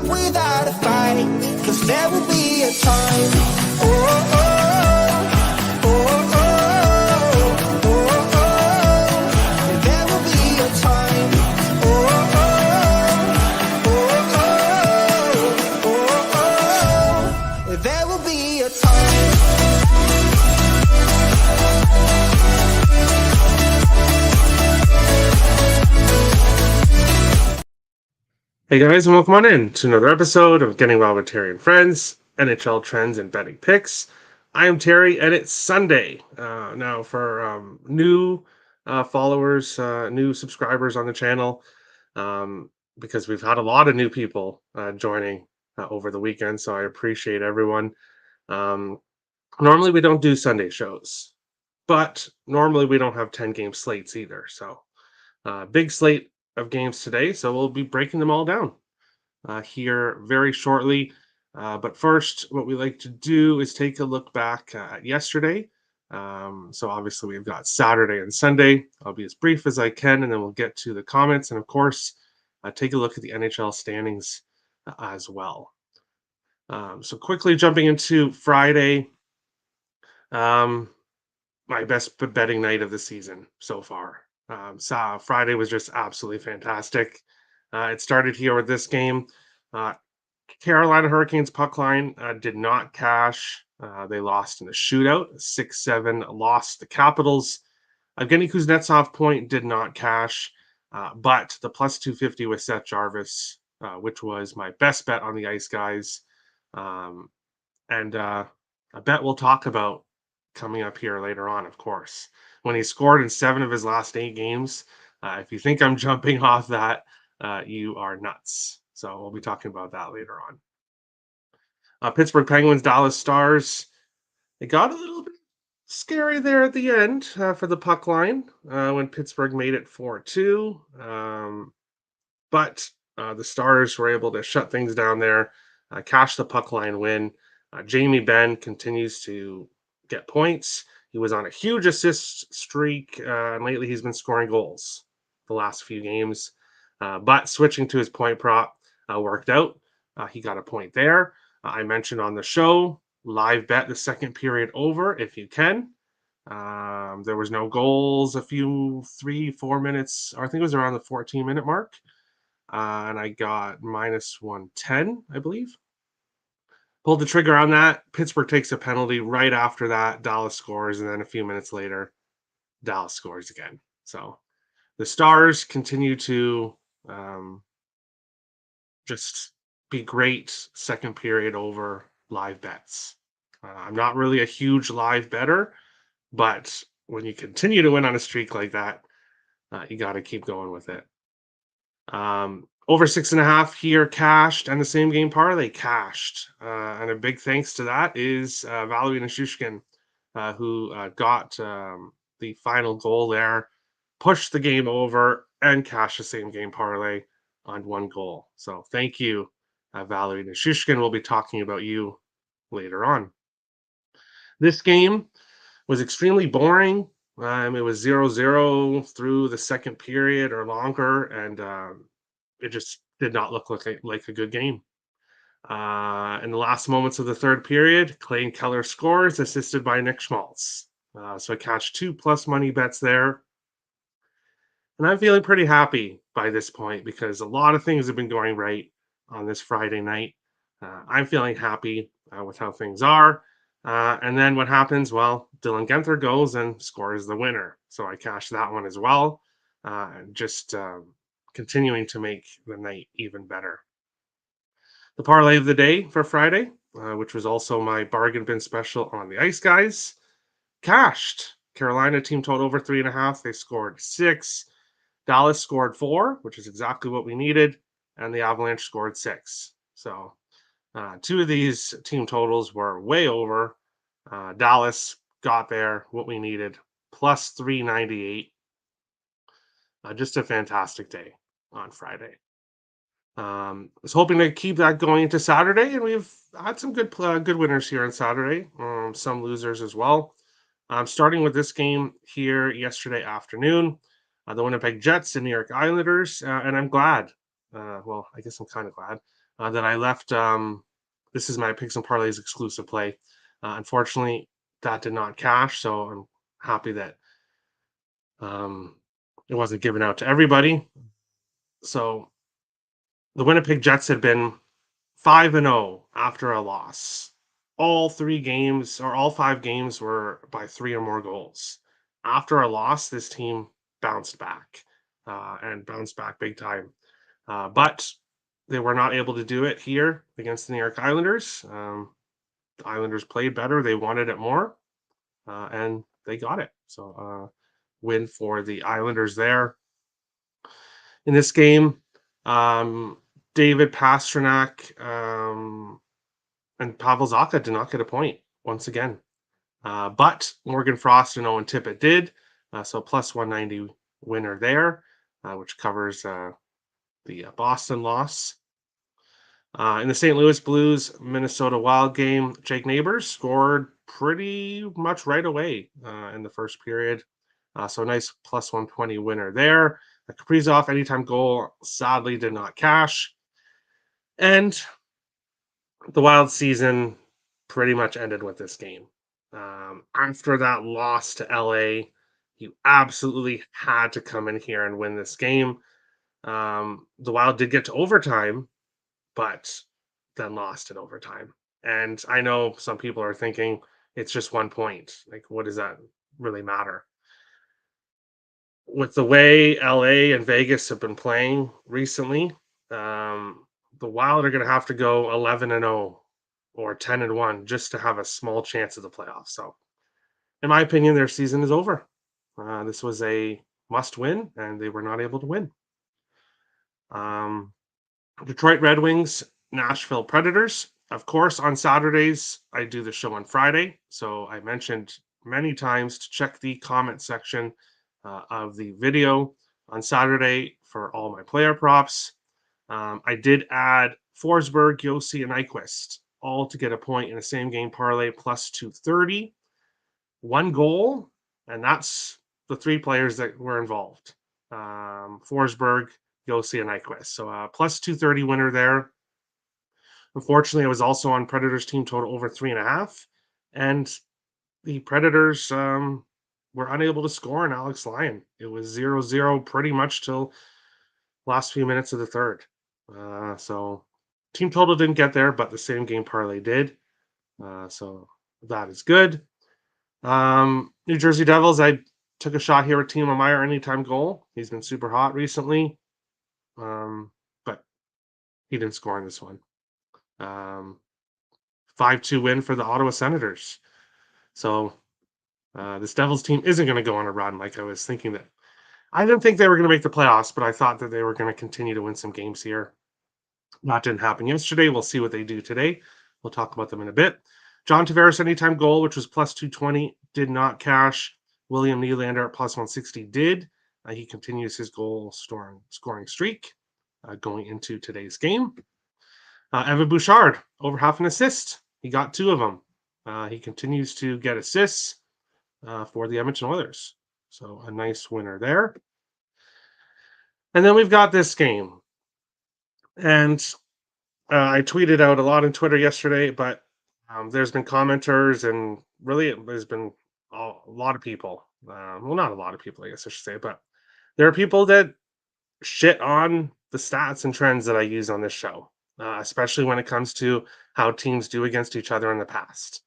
without a fight, 'cause there will be a time. Oh, oh. Hey guys, and welcome on in to another episode of Getting Well with Terry and Friends, NHL Trends and Betting Picks. I am Terry, and it's Sunday. Now, for new followers, new subscribers on the channel, because we've had a lot of new people joining over the weekend, so I appreciate everyone. Normally, we don't do Sunday shows, but normally we don't have 10-game slates either. So, big slate of games today, so we'll be breaking them all down here very shortly. But first, what we like to do is take a look back at yesterday. So obviously we've got Saturday and Sunday. I'll be as brief as I can, and then we'll get to the comments. And of course, take a look at the NHL standings as well. So quickly jumping into Friday, my best betting night of the season so far. Friday was just absolutely fantastic. It started here with this game. Carolina Hurricanes puck line did not cash. They lost in a shootout, 6-7 lost the Capitals. Evgeny Kuznetsov point did not cash, but the plus 250 with Seth Jarvis, which was my best bet on the ice, guys. And a bet we'll talk about coming up here later on, of course. When he scored in 7 of his last 8 games, if you think I'm jumping off that, you are nuts. So we'll be talking about that later on. Pittsburgh Penguins, Dallas Stars. It got a little bit scary there at the end for the puck line when Pittsburgh made it 4-2. But the Stars were able to shut things down there, cash the puck line win. Jamie Benn continues to get points. He was on a huge assist streak, and lately he's been scoring goals the last few games. But switching to his point prop worked out. He got a point there. I mentioned on the show, live bet the second period over if you can. There was no goals a few 3-4 minutes, or I think it was around the 14-minute mark. And I got minus 110, I believe. Pulled the trigger on that. Pittsburgh takes a penalty right after that. Dallas scores, and then a few minutes later, Dallas scores again. So the Stars continue to just be great second period over live bets. I'm not really a huge live better, but when you continue to win on a streak like that, you got to keep going with it. Over 6.5 here cashed, and the same game parlay cashed. And a big thanks to that is Valerie Nichushkin, who got the final goal there, pushed the game over, and cashed the same game parlay on one goal. So thank you, Valerie Nichushkin. We'll be talking about you later on. This game was extremely boring. It was 0-0 through the second period or longer, and it just did not look like a good game. In the last moments of the third period, Clayton Keller scores, assisted by Nick Schmaltz. So I cashed 2+ money bets there. And I'm feeling pretty happy by this point because a lot of things have been going right on this Friday night. I'm feeling happy with how things are. And then what happens? Well, Dylan Guenther goes and scores the winner. So I cashed that one as well. Just continuing to make the night even better. The parlay of the day for Friday, which was also my bargain bin special on the Ice Guys, cashed. Carolina team total over 3.5. They scored 6. Dallas scored 4, which is exactly what we needed, and the Avalanche scored 6. So 2 of these team totals were way over. Dallas got there, what we needed, plus 398. Just a fantastic day on Friday. Was hoping to keep that going into Saturday, and we've had some good winners here on Saturday, some losers as well. Starting with this game here yesterday afternoon, the Winnipeg Jets and New York Islanders, and I'm glad. I guess I'm kind of glad. that I left. This is my picks and parlays exclusive play. Unfortunately, that did not cash, so I'm happy that um, it wasn't given out to everybody. So the Winnipeg Jets had been 5-0 after a loss. All 3 games or all 5 games were by 3 or more goals. After a loss, this team bounced back and bounced back big time. But they were not able to do it here against the New York Islanders. The Islanders played better. They wanted it more, and they got it. So, win for the Islanders there. In this game, um, David Pastrnak and Pavel Zacha did not get a point once again. But Morgan Frost and Owen Tippett did. So plus 190 winner there, which covers the Boston loss. In the St. Louis Blues Minnesota Wild game, Jake Neighbors scored pretty much right away in the first period. So nice plus 120 winner there. Kaprizov anytime goal sadly did not cash. And the Wild season pretty much ended with this game. After that loss to LA, you absolutely had to come in here and win this game. The Wild did get to overtime, but then lost in overtime. And I know some people are thinking it's just 1 point. Like, what does that really matter? With the way LA and Vegas have been playing recently, the Wild are going to have to go 11-0 or 10-1 just to have a small chance of the playoffs. So, in my opinion, their season is over. This was a must win, and they were not able to win. Detroit Red Wings, Nashville Predators. Of course, on Saturdays, I do the show on Friday. So I mentioned many times to check the comment section of the video on Saturday for all my player props. I did add Forsberg, Yossi, and Nyquist all to get a point in a same game parlay plus 230. 1 goal, and that's the 3 players that were involved. Forsberg, Yossi, and Nyquist. So plus 230 winner there. Unfortunately, I was also on Predators team total over 3.5, and the Predators were unable to score in Alex Lyon. It was 0-0 pretty much till last few minutes of the third. So team total didn't get there, but the same game parlay did. So that is good. New Jersey Devils, I took a shot here with Timo Meier anytime goal. He's been super hot recently, but he didn't score in this one. 5-2 win for the Ottawa Senators. So this Devils team isn't going to go on a run like I was thinking that. I didn't think they were going to make the playoffs, but I thought that they were going to continue to win some games here. That didn't happen yesterday. We'll see what they do today. We'll talk about them in a bit. John Tavares anytime goal, which was plus 220, did not cash. William Nylander at plus 160 did. He continues his goal scoring streak going into today's game. Evan Bouchard, over half an assist. He got 2 of them. He continues to get assists for the Edmonton Oilers. So a nice winner there. And then we've got this game. And I tweeted out a lot on Twitter yesterday, but there's been commenters and really there's been a lot of people. Well, not a lot of people, I guess I should say, but there are people that shit on the stats and trends that I use on this show, especially when it comes to how teams do against each other in the past.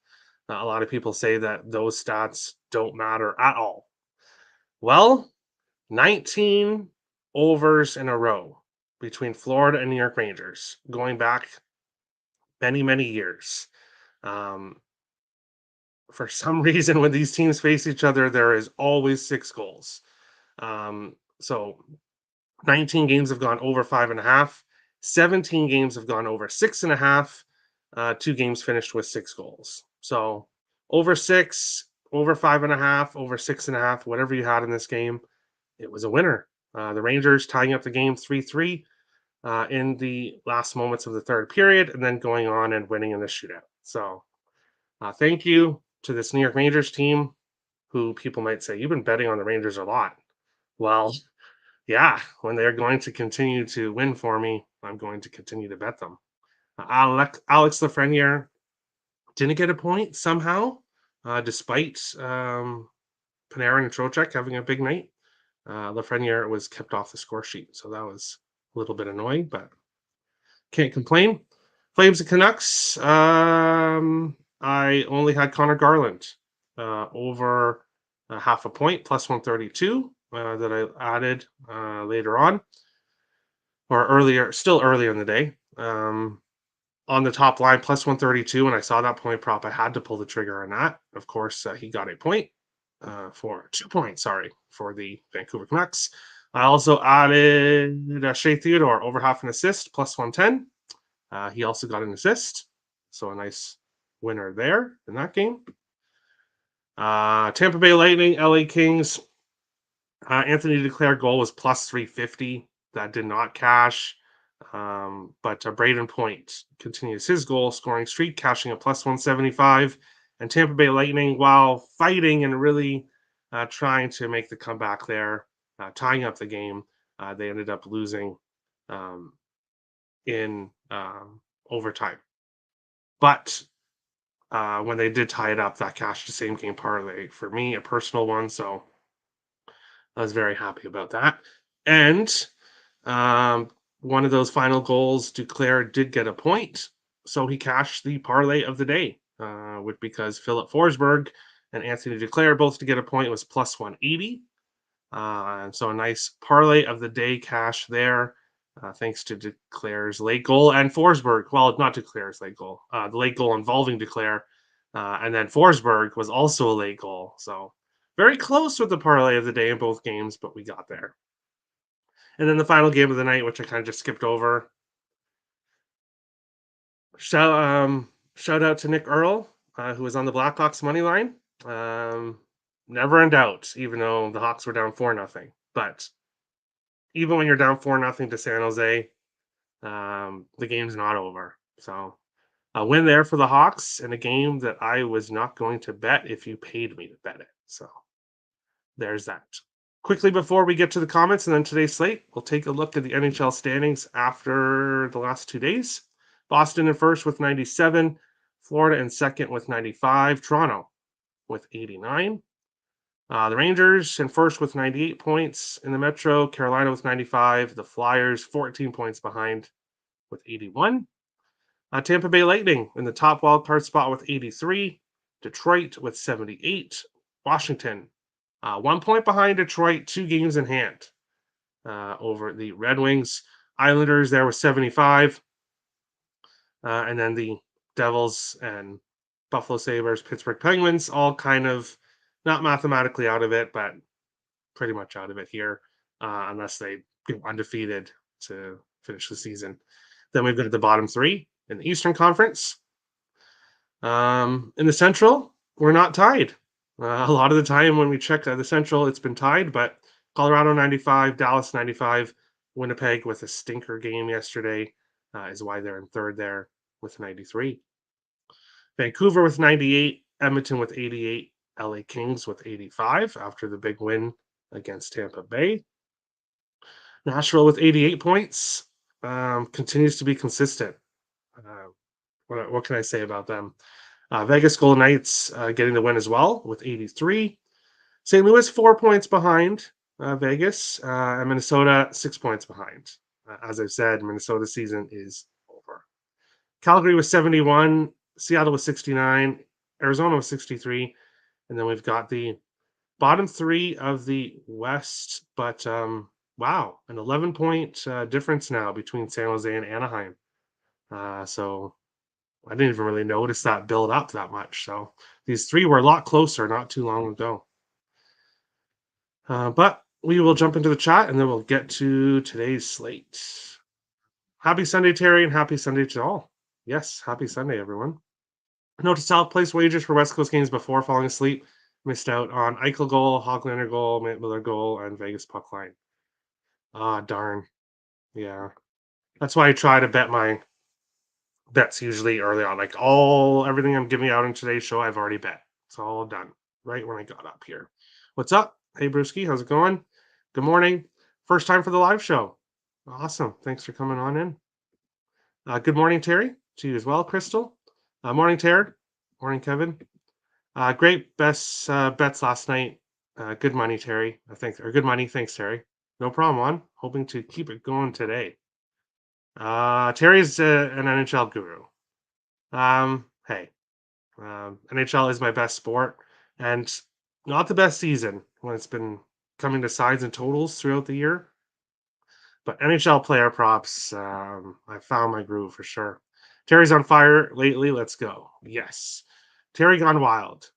A lot of people say that those stats don't matter at all. Well, 19 overs in a row between Florida and New York Rangers, going back many, many years. For some reason, when these teams face each other, there is always 6 goals. So 19 games have gone over 5.5. 17 games have gone over 6.5. 2 games finished with 6 goals. So over 6, over 5.5, over 6.5, whatever you had in this game, it was a winner. The Rangers tying up the game 3-3 in the last moments of the third period, and then going on and winning in the shootout. So thank you to this New York Rangers team, who people might say, you've been betting on the Rangers a lot. Well, yeah, when they're going to continue to win for me, I'm going to continue to bet them. Alex Lafreniere didn't get a point somehow, despite Panarin and Trocheck having a big night. Lafreniere was kept off the score sheet, so that was a little bit annoying, but can't complain. Flames and Canucks. I only had Connor Garland over half a point, plus 132 that I added later on, or earlier, still earlier in the day. On the top line, plus 132, and I saw that point prop. I had to pull the trigger on that. Of course, he got a point for 2 points, for the Vancouver Canucks. I also added Shea Theodore over half an assist, plus 110. He also got an assist, so a nice winner there in that game. Tampa Bay Lightning, LA Kings. Anthony Duclair goal was plus 350. That did not cash. But Braden Point continues his goal scoring streak, cashing a plus 175. And Tampa Bay Lightning, while fighting and really trying to make the comeback there, tying up the game, they ended up losing in overtime. But when they did tie it up, that cashed the same game parlay for me, a personal one. So I was very happy about that. And one of those final goals, Duclair did get a point, so he cashed the parlay of the day, because Philip Forsberg and Anthony Duclair both to get a point was plus 180. And so a nice parlay of the day cash there, thanks to Duclair's late goal and Forsberg. Well, not Duclair's late goal, the late goal involving Duclair, and then Forsberg was also a late goal. So very close with the parlay of the day in both games, but we got there. And then the final game of the night, which I kind of just skipped over. Shout out to Nick Earl, who was on the Blackhawks money line. Never in doubt, even though the Hawks were down 4-0. But even when you're down 4-0 to San Jose, the game's not over. So a win there for the Hawks in a game that I was not going to bet if you paid me to bet it. So there's that. Quickly before we get to the comments and then today's slate, we'll take a look at the NHL standings after the last 2 days. Boston in first with 97, Florida in second with 95, Toronto with 89. The Rangers in first with 98 points in the Metro, Carolina with 95, the Flyers 14 points behind with 81. Tampa Bay Lightning in the top wildcard spot with 83, Detroit with 78, Washington 1 point behind Detroit, 2 games in hand over the Red Wings. Islanders there with 75. And then the Devils and Buffalo Sabres, Pittsburgh Penguins, all kind of not mathematically out of it, but pretty much out of it here, unless they go undefeated to finish the season. Then we've got the bottom 3 in the Eastern Conference. In the Central, we're not tied. A lot of the time when we check the Central, it's been tied, but Colorado 95, Dallas 95, Winnipeg with a stinker game yesterday is why they're in third there with 93. Vancouver with 98, Edmonton with 88, LA Kings with 85 after the big win against Tampa Bay. Nashville with 88 points continues to be consistent. What can I say about them? Vegas Golden Knights getting the win as well with 83. St. Louis 4 points behind Vegas, and Minnesota 6 points behind. As I've said, Minnesota's season is over. Calgary was 71, Seattle was 69, Arizona was 63, and then we've got the bottom 3 of the West. But wow, an 11-point difference now between San Jose and Anaheim. So I didn't even really notice that build up that much. So these 3 were a lot closer not too long ago. But we will jump into the chat and then we'll get to today's slate. Happy Sunday, Terry, and happy Sunday to all. Yes, happy Sunday, everyone. Note to self, place wagers for West Coast games before falling asleep. Missed out on Eichel goal, Hoglander goal, Miller goal, and Vegas puck line. Darn. Yeah. That's why I try to bet my bets usually early on. Like everything I'm giving out in today's show, I've already bet. It's all done right when I got up here. What's up? Hey, Brewski, how's it going? Good morning. First time for the live show. Awesome. Thanks for coming on in. Good morning, Terry. to you as well, Crystal. Morning, Tara. Morning, Kevin. Great bets last night. Good money, Terry. Good money. Thanks, Terry. No problem, Juan. Hoping to keep it going today. Terry's an NHL guru. Hey, NHL is my best sport, and not the best season when it's been coming to sides and totals throughout the year. But NHL player props, I found my groove for sure. Terry's on fire lately. Let's go. Yes. Terry gone wild.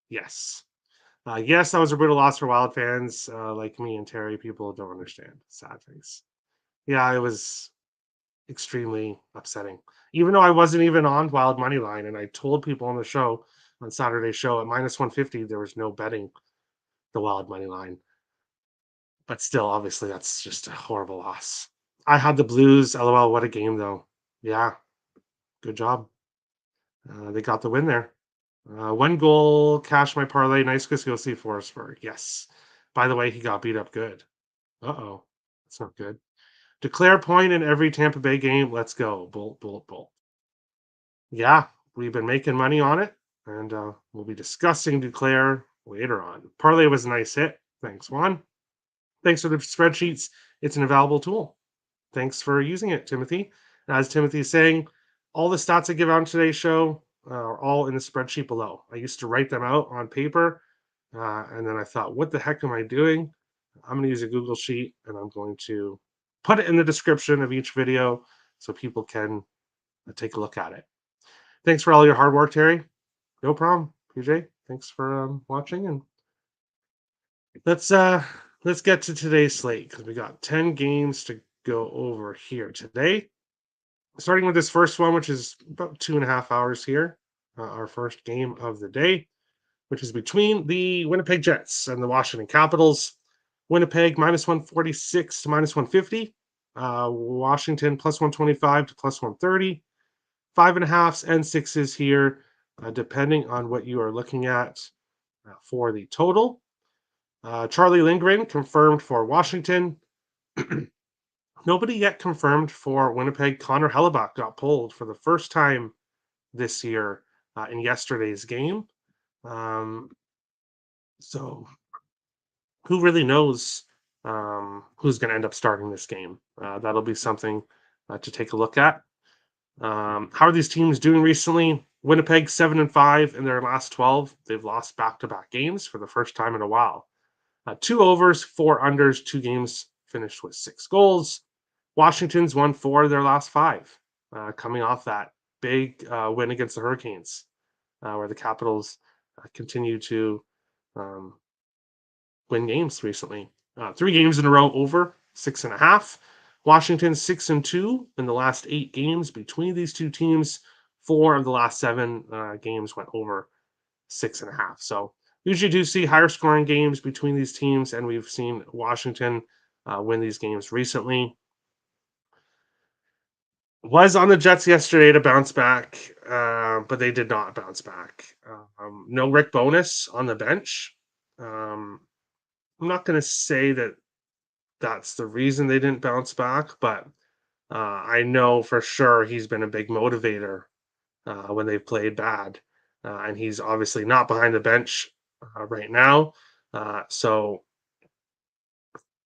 Yes. Yes, that was a brutal loss for Wild fans like me and Terry. People don't understand. Sad face. Yeah, it was extremely upsetting. Even though I wasn't even on Wild money line, and I told people on the show on Saturday's show at minus 150, there was no betting the Wild money line. But still, obviously, that's just a horrible loss. I had the Blues. LOL, what a game, though. Yeah, good job. They got the win there. One goal, cash my parlay. Nice to go see Forsberg. Yes. By the way, he got beat up good. Uh-oh. That's not good. Declare point in every Tampa Bay game. Let's go. Bolt, bolt, bolt. Yeah, we've been making money on it, and we'll be discussing Declare later on. Parlay was a nice hit. Thanks, Juan. Thanks for the spreadsheets. It's an invaluable tool. Thanks for using it, Timothy. As Timothy is saying, all the stats I give out on today's show are all in the spreadsheet below. I used to write them out on paper, and then I thought, what the heck am I doing? I'm going to use a Google Sheet, and I'm going to put it in the description of each video so people can take a look at it. Thanks for all your hard work, Terry. No problem, PJ. Thanks for watching, and let's get to today's slate because we got 10 games to go over here today. Starting with this first one, which is about 2.5 hours here, our first game of the day, which is between the Winnipeg Jets and the Washington Capitals. Winnipeg minus 146 to minus 150. Washington plus 125 to plus 130. 5.5s and 6s here, depending on what you are looking at for the total. Charlie Lindgren confirmed for Washington. Nobody yet confirmed for Winnipeg. Connor Hellebuck got pulled for the first time this year in yesterday's game. So who really knows who's going to end up starting this game? That'll be something to take a look at. How are these teams doing recently? Winnipeg 7-5 in their last 12. They've lost back-to-back games for the first time in a while. 2 overs, 4 unders, 2 games finished with 6 goals. Washington's won 4 of their last 5, coming off that big win against the Hurricanes, where the Capitals continue to win games recently. 3 games in a row over 6.5. Washington 6-2 in the last 8 games between these two teams. 4 of the last 7 games went over 6.5. So usually do see higher scoring games between these teams, and we've seen Washington win these games recently. Was on the Jets yesterday to bounce back, but they did not bounce back. No Rick Bonus on the bench. I'm not going to say that that's the reason they didn't bounce back, but I know for sure he's been a big motivator when they've played bad. And he's obviously not behind the bench right now. So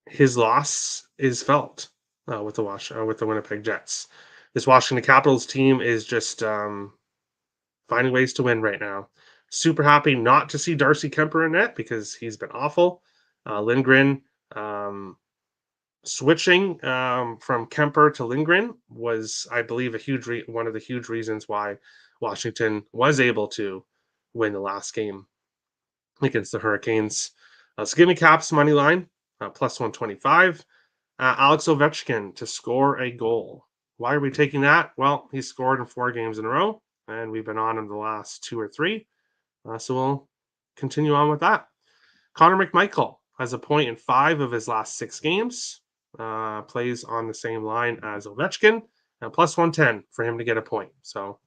his loss is felt with the Winnipeg Jets. This Washington Capitals team is just finding ways to win right now. Super happy not to see Darcy Kemper in net because he's been awful. Lindgren switching from Kemper to Lindgren was, I believe, one of the huge reasons why Washington was able to win the last game against the Hurricanes. So give me Caps money line plus 125. Alex Ovechkin to score a goal. Why are we taking that? Well, he scored in 4 games in a row, and we've been on him the last 2 or 3. So we'll continue on with that. Connor McMichael has a point in 5 of his last 6 games. Plays on the same line as Ovechkin, and plus 110 for him to get a point. So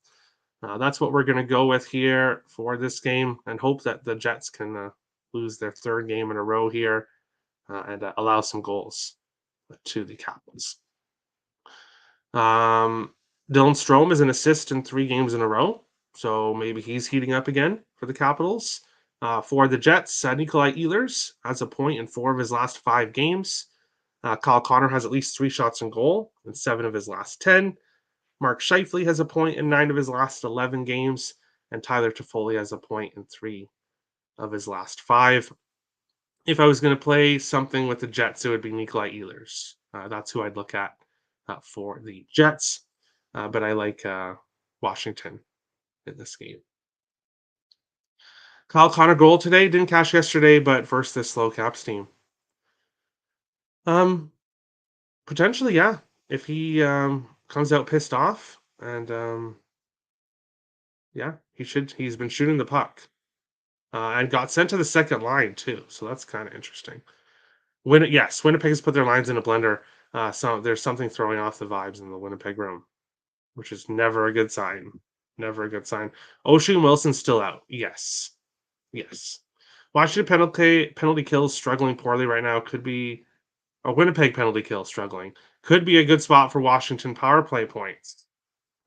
that's what we're going to go with here for this game, and hope that the Jets can lose their 3rd game in a row here and allow some goals to the Capitals. Dylan Strome is an assist in 3 games in a row, so maybe he's heating up again for the Capitals. For the Jets, Nikolai Ehlers has a point in 4 of his last 5 games. Kyle Connor has at least 3 shots on goal in 7 of his last 10. Mark Scheifele has a point in 9 of his last 11 games, and Tyler Toffoli has a point in 3 of his last 5. If I was going to play something with the Jets, it would be Nikolai Ehlers. That's who I'd look at for the Jets. But I like Washington in this game. Kyle Connor goal today. Didn't cash yesterday, but versus this slow Caps team. Potentially, yeah. If he comes out pissed off, and yeah, he's been shooting the puck. And got sent to the second line too, so that's kind of interesting. Winnipeg has put their lines in a blender. So there's something throwing off the vibes in the Winnipeg room, which is never a good sign. Never a good sign. Oshie Wilson's still out. Yes. Washington penalty kills struggling poorly right now. Could be a Winnipeg penalty kill struggling. Could be a good spot for Washington power play points.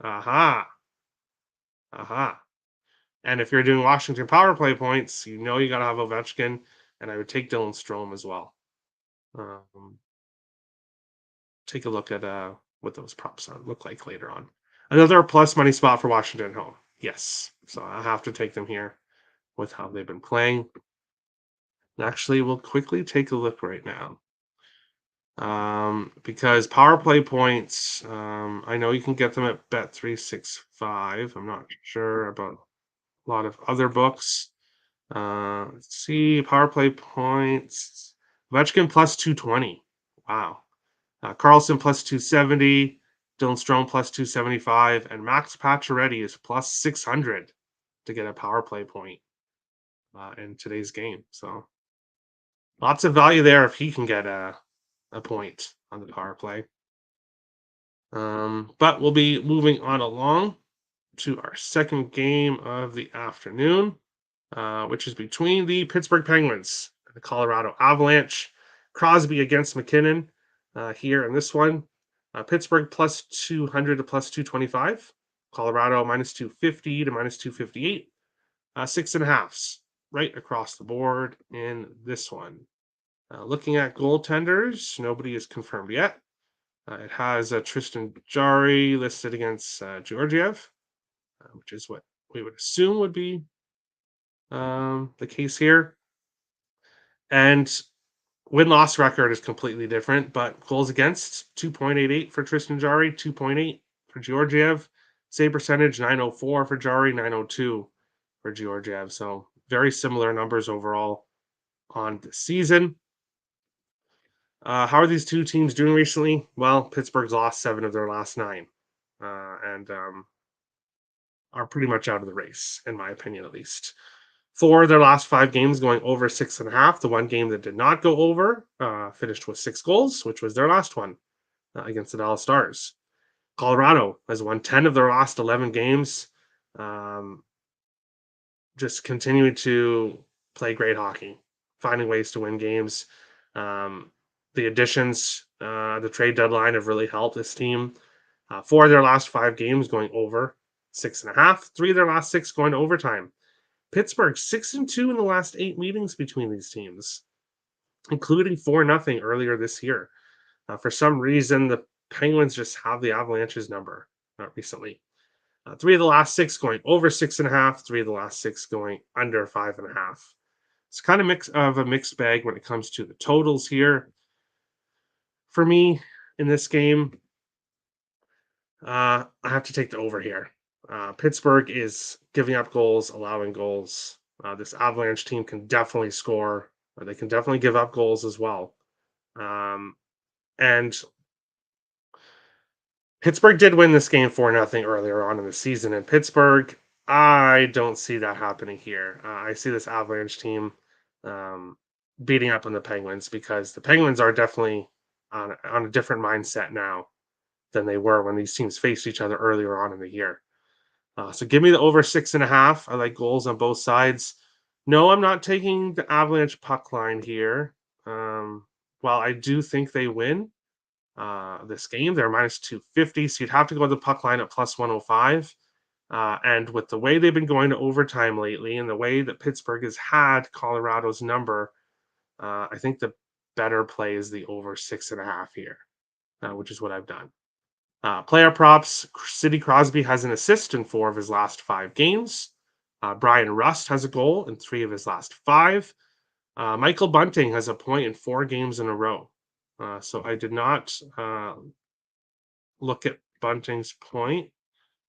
Aha. And if you're doing Washington power play points, you know you got to have Ovechkin, and I would take Dylan Strome as well. Take a look at what those props look like later on. Another plus money spot for Washington at home. Yes. So I have to take them here with how they've been playing. Actually, we'll quickly take a look right now. Because power play points, I know you can get them at Bet365. I'm not sure about a lot of other books. Let's see, power play points. Ovechkin plus 220. Wow. Carlson plus 270. Dylan Strome plus 275. And Max Pacioretty is plus 600 to get a power play point in today's game. So lots of value there if he can get a point on the power play. But we'll be moving on along to our second game of the afternoon, which is between the Pittsburgh Penguins and the Colorado Avalanche. Crosby against McKinnon here in this one. Pittsburgh plus 200 to plus 225. Colorado minus 250 to minus 258. 6.5s right across the board in this one. Looking at goaltenders, nobody is confirmed yet. It has Tristan Jarry listed against Georgiev, which is what we would assume would be the case here. And win-loss record is completely different, but goals against 2.88 for Tristan Jarry, 2.8 for Georgiev. Save percentage 904 for Jarry, 902 for Georgiev. So very similar numbers overall on the season. How are these two teams doing recently? Well, Pittsburgh's lost 7 of their last 9, and are pretty much out of the race, in my opinion, at least. 4 of their last 5 games going over 6.5. The one game that did not go over finished with 6 goals, which was their last one against the Dallas Stars. Colorado has won 10 of their last 11 games. Just continuing to play great hockey, finding ways to win games. The additions, the trade deadline have really helped this team. 4 of their last 5 games going over 6.5. 3 of their last 6 going to overtime. Pittsburgh 6-2 in the last 8 meetings between these teams, including 4-0 earlier this year. For some reason, the Penguins just have the Avalanche's number recently. 3 of the last 6 going over 6.5. 3 of the last 6 going under 5.5. It's kind of a mixed bag when it comes to the totals here. For me, in this game, I have to take the over here. Pittsburgh is giving up goals, allowing goals. This Avalanche team can definitely score. They can definitely give up goals as well. And Pittsburgh did win this game 4-0 earlier on in the season. In Pittsburgh, I don't see that happening here. I see this Avalanche team beating up on the Penguins because the Penguins are definitely on a different mindset now than they were when these teams faced each other earlier on in the year. So give me the over 6.5. I like goals on both sides. No, I'm not taking the Avalanche puck line here. While I do think they win, this game. They're minus 250, so you'd have to go to the puck line at plus 105. And with the way they've been going to overtime lately and the way that Pittsburgh has had Colorado's number, I think the better play is the over 6.5 here, which is what I've done. Player props, Sidney Crosby has an assist in 4 of his last 5 games. Brian Rust has a goal in 3 of his last 5. Michael Bunting has a point in 4 games in a row. So I did not look at Bunting's point,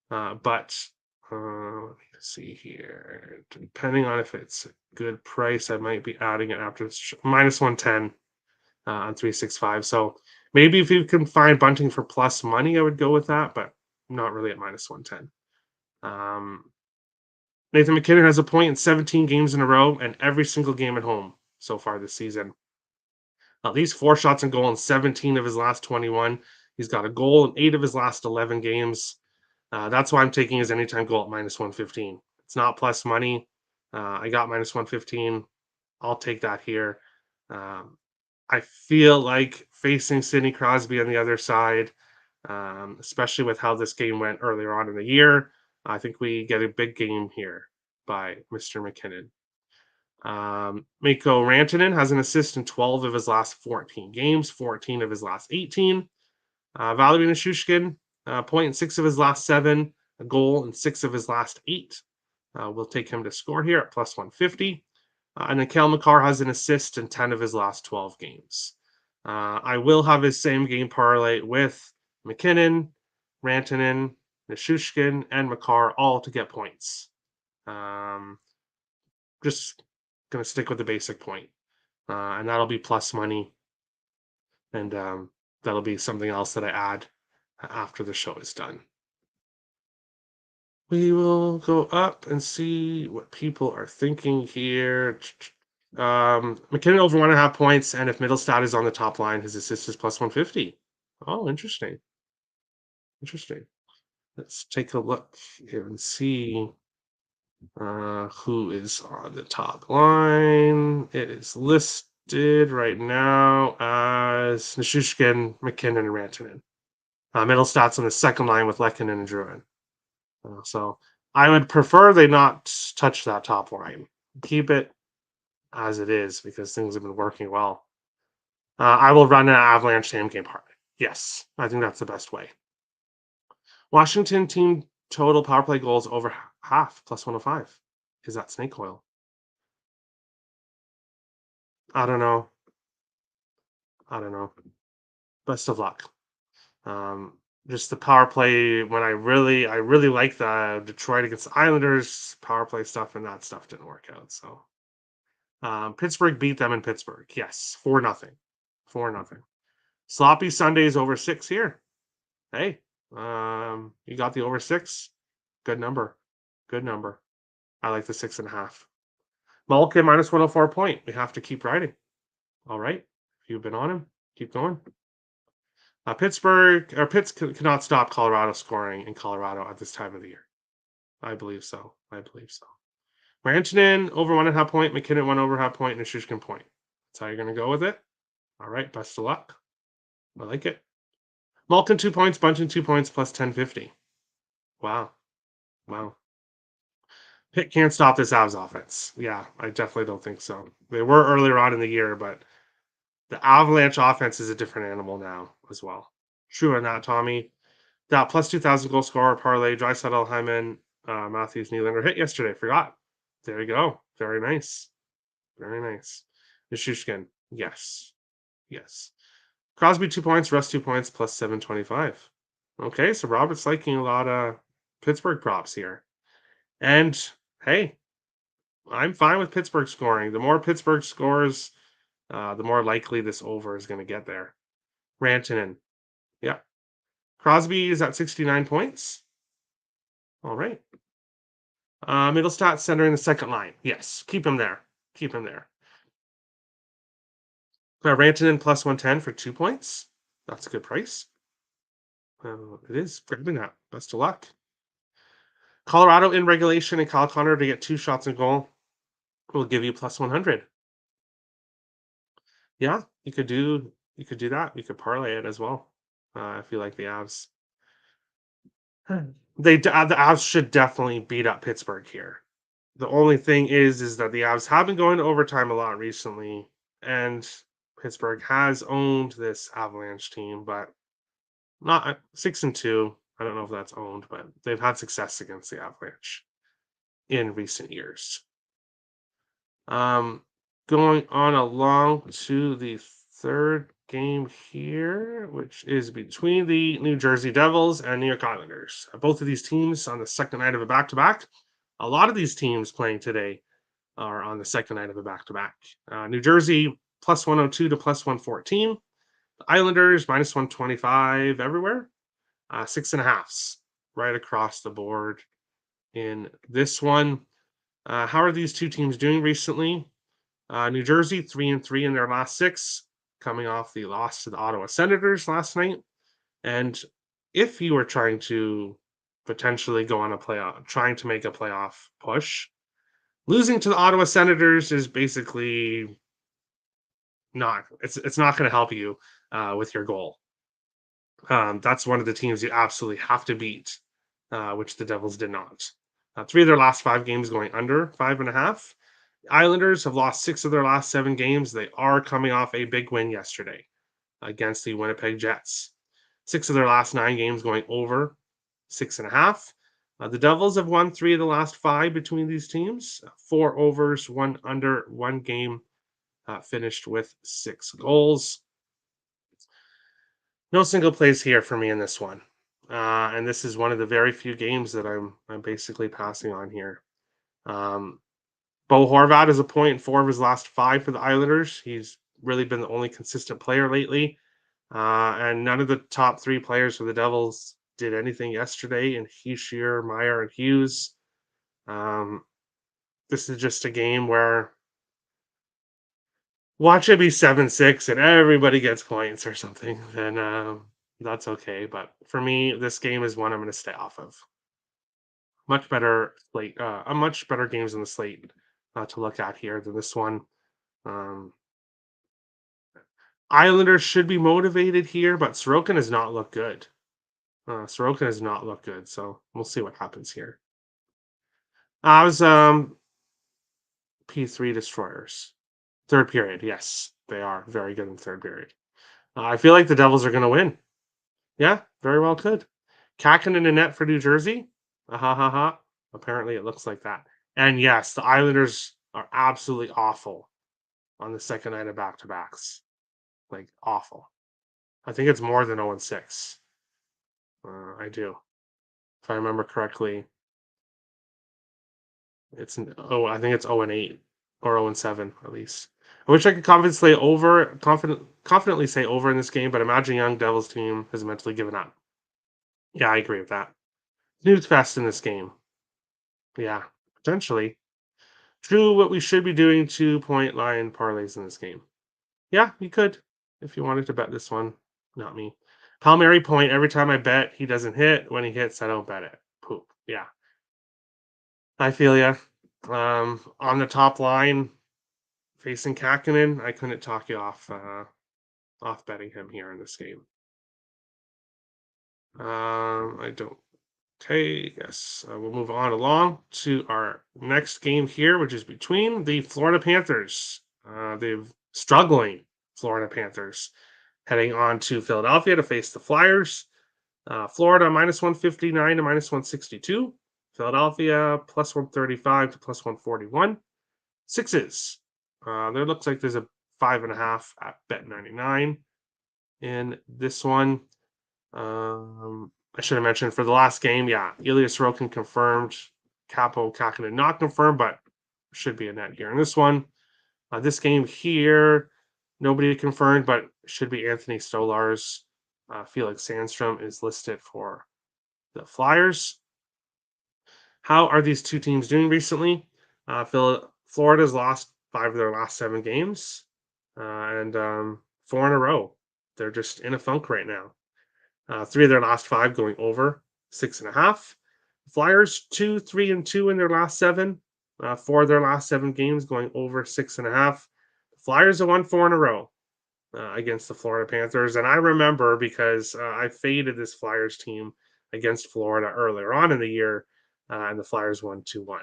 but let me see here. Depending on if it's a good price, I might be adding it after it's minus 110 on 365. So maybe if you can find Bunting for plus money, I would go with that, but not really at minus 110. Nathan McKinnon has a point in 17 games in a row and every single game at home so far this season. At least 4 shots on goal in 17 of his last 21. He's got a goal in 8 of his last 11 games. That's why I'm taking his anytime goal at minus 115. It's not plus money. I got minus 115. I'll take that here. I feel like facing Sidney Crosby on the other side, especially with how this game went earlier on in the year, I think we get a big game here by Mr. McKinnon. Mikko Rantanen has an assist in 12 of his last 14 games, 14 of his last 18. Valerie Nichushkin, point in 6 of his last 7, a goal in 6 of his last 8. We'll take him to score here at plus 150. And then Cale Makar has an assist in 10 of his last 12 games. I will have his same game parlay with McKinnon, Rantanen, Nichushkin, and Makar all to get points. Just going to stick with the basic point. And that'll be plus money. And that'll be something else that I add after the show is done. We will go up and see what people are thinking here. McKinnon over 1.5 points, and if Middlestad is on the top line, his assist is plus 150. Oh, interesting. Interesting. Let's take a look here and see who is on the top line. It is listed right now as Nichushkin, McKinnon, and Rantanen. Middlestad's on the second line with Lehkonen and Drouin. So I would prefer they not touch that top line. Keep it as it is because things have been working well. I will run an Avalanche same game parlay. Yes, I think that's the best way. Washington team total power play goals over half, plus 105. Is that snake oil? I don't know. Best of luck. Just the power play when I really like the Detroit against the Islanders power play stuff, and that stuff didn't work out. So Pittsburgh beat them in Pittsburgh. Yes, 4-0. 4-0. Sloppy Sundays over 6 here. Hey, you got the over 6. Good number. Good number. I like the 6.5. Malkin minus 104 point. We have to keep riding. All right. If you've been on him, keep going. Pittsburgh or Pitts cannot stop Colorado scoring in Colorado at this time of the year. I believe so. Rantanen over 1.5 point, McKinnon 1 over half point, and Nichushkin point. That's how you're going to go with it. All right. Best of luck. I like it. Malkin 2 points, Bunting 2 points, plus 1050. Wow. Pitt can't stop this Avs offense. Yeah, I definitely don't think so. They were earlier on in the year, but the Avalanche offense is a different animal now as well. True on that, Tommy. That plus 2,000 goal scorer parlay, Draisaitl, Hyman, Matthews, Nylander hit yesterday. Forgot. There you go. Very nice. Nichushkin. Yes. Crosby 2 points, Russ 2 points, plus 725. Okay, so Robert's liking a lot of Pittsburgh props here. And hey, I'm fine with Pittsburgh scoring. The more Pittsburgh scores, the more likely this over is going to get there. Rantanen. Yeah. Crosby is at 69 points. All right. Middlestat centering the second line. Yes. Keep him there. Rantanen plus 110 for 2 points. That's a good price. It is. Grabbing that. Best of luck. Colorado in regulation and Kyle Connor to get 2 shots on goal will give you plus 100. Yeah, you could do that. You could parlay it as well. If you like the Avs, the Avs should definitely beat up Pittsburgh here. The only thing is that the Avs have been going to overtime a lot recently, and Pittsburgh has owned this Avalanche team, but not 6-2. I don't know if that's owned, but they've had success against the Avalanche in recent years. Going on along to the third game here, which is between the New Jersey Devils and New York Islanders. Both of these teams on the second night of a back-to-back. A lot of these teams playing today are on the second night of a back-to-back. New Jersey plus 102 to plus 114. The Islanders minus 125 everywhere. 6.5s right across the board in this one. How are these two teams doing recently? New Jersey 3-3 in their last 6, coming off the loss to the Ottawa Senators last night. And if you were trying to potentially go on a playoff, trying to make a playoff push, losing to the Ottawa Senators is basically not. It's not going to help you with your goal. That's one of the teams you absolutely have to beat, which the Devils did not. 3 of their last 5 games going under 5.5. Islanders have lost 6 of their last 7 games. They are coming off a big win yesterday against the Winnipeg Jets. 6 of their last 9 games going over 6.5. The Devils have won 3 of the last 5 between these teams. 4 overs, 1 under, 1 game finished with 6 goals. No single plays here for me in this one. And this is one of the very few games that I'm basically passing on here. Bo Horvat is a point in 4 of his last 5 for the Islanders. He's really been the only consistent player lately. And none of the top 3 players for the Devils did anything yesterday, and Hischier, Meyer, and Hughes. This is just a game where watch it be 7-6 and everybody gets points or something, then that's okay. But for me, this game is one I'm going to stay off of. Much better slate, a much better games on the slate to look at here than this one. Islanders should be motivated here, but Sorokin has not looked good. Sorokin has not looked good, so we'll see what happens here. I was P3 Destroyers. Third period, yes, they are very good in third period. I feel like the Devils are going to win. Yeah, very well could. Kraken in the net for New Jersey. Apparently, it looks like that. And yes, the Islanders are absolutely awful on the second night of back-to-backs. Like, awful. I think it's more than 0-6. I do. If I remember correctly, I think it's 0-8 or 0-7 at least. I wish I could confidently say over in this game, but imagine young Devils team has mentally given up. Yeah, I agree with that. Snooze fest in this game. Yeah, potentially. True, what we should be doing 2-point line parlays in this game. Yeah, you could if you wanted to bet this one. Not me. Palmieri point. Every time I bet, he doesn't hit. When he hits, I don't bet it. Poop. Yeah. I feel ya. On the top line, facing Kakinen, I couldn't talk you off betting him here in this game. I don't. Okay, yes. We'll move on along to our next game here, which is between the Florida Panthers. They've struggling Florida Panthers heading on to Philadelphia to face the Flyers. Florida minus 159 to minus 162. Philadelphia plus 135 to plus 141. Sixes. There looks like there's a 5.5 at Bet99 in this one. I should have mentioned for the last game, yeah, Ilya Sorokin confirmed. Capo Kakinen not confirmed, but should be a net here in this one. This game here, nobody confirmed, but should be Anthony Stolarz. Felix Sandstrom is listed for the Flyers. How are these two teams doing recently? Florida's lost 5 of their last 7 games, and 4 in a row. They're just in a funk right now. 3 of their last 5 going over 6.5. Flyers 2-3-2 in their last 7. 4 of their last 7 games going over 6.5. Flyers have won 4 in a row. against the Florida Panthers. And I remember because I faded this Flyers team against Florida earlier on in the year, and the Flyers won 2-1.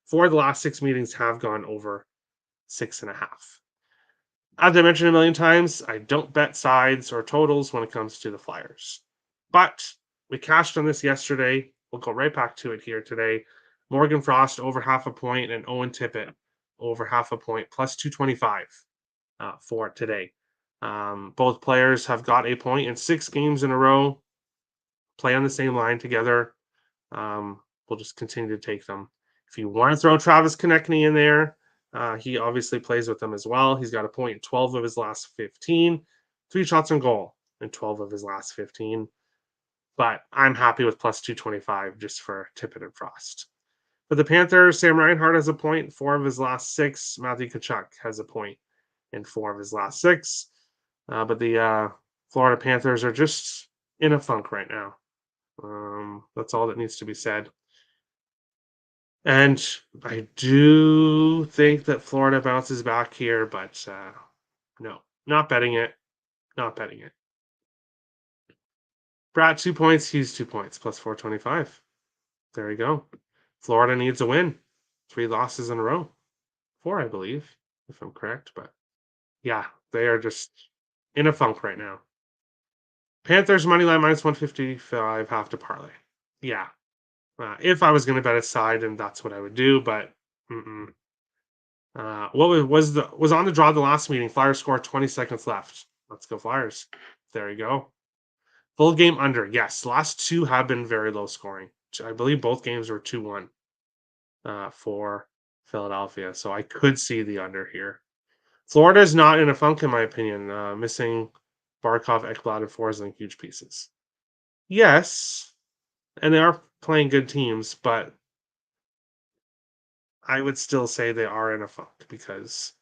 4 of the last 6 meetings have gone over 6.5. As I mentioned a million times, I don't bet sides or totals when it comes to the Flyers. But we cashed on this yesterday. We'll go right back to it here today. Morgan Frost over half a point and Owen Tippett over half a point plus 225 for today. Both players have got a point in 6 games in a row, play on the same line together. We'll just continue to take them. If you want to throw Travis Konechny in there, he obviously plays with them as well. He's got a point in 12 of his last 15, 3 shots on goal in 12 of his last 15. But I'm happy with plus 225 just for Tippett and Frost. For the Panthers, Sam Reinhart has a point in 4 of his last 6. Matthew Tkachuk has a point in 4 of his last 6. But the Florida Panthers are just in a funk right now. That's all that needs to be said. And I do think that Florida bounces back here, but no, not betting it. Not betting it. Brat 2 points, Hughes 2 points, plus 425. There you go. Florida needs a win. 3 losses in a row. 4, I believe, if I'm correct. But yeah, they are just in a funk right now. Panthers money line minus 155, half to parlay. Yeah. If I was going to bet a side, and that's what I would do, but what was on the draw the last meeting? Flyers scored 20 seconds left. Let's go Flyers. There you go. Full game under. Yes, last 2 have been very low scoring. I believe both games were 2-1 for Philadelphia, so I could see the under here. Florida is not in a funk, in my opinion. Missing Barkov, Ekblad, and Forsling, huge pieces. Yes, and they are playing good teams, but I would still say they are in a funk because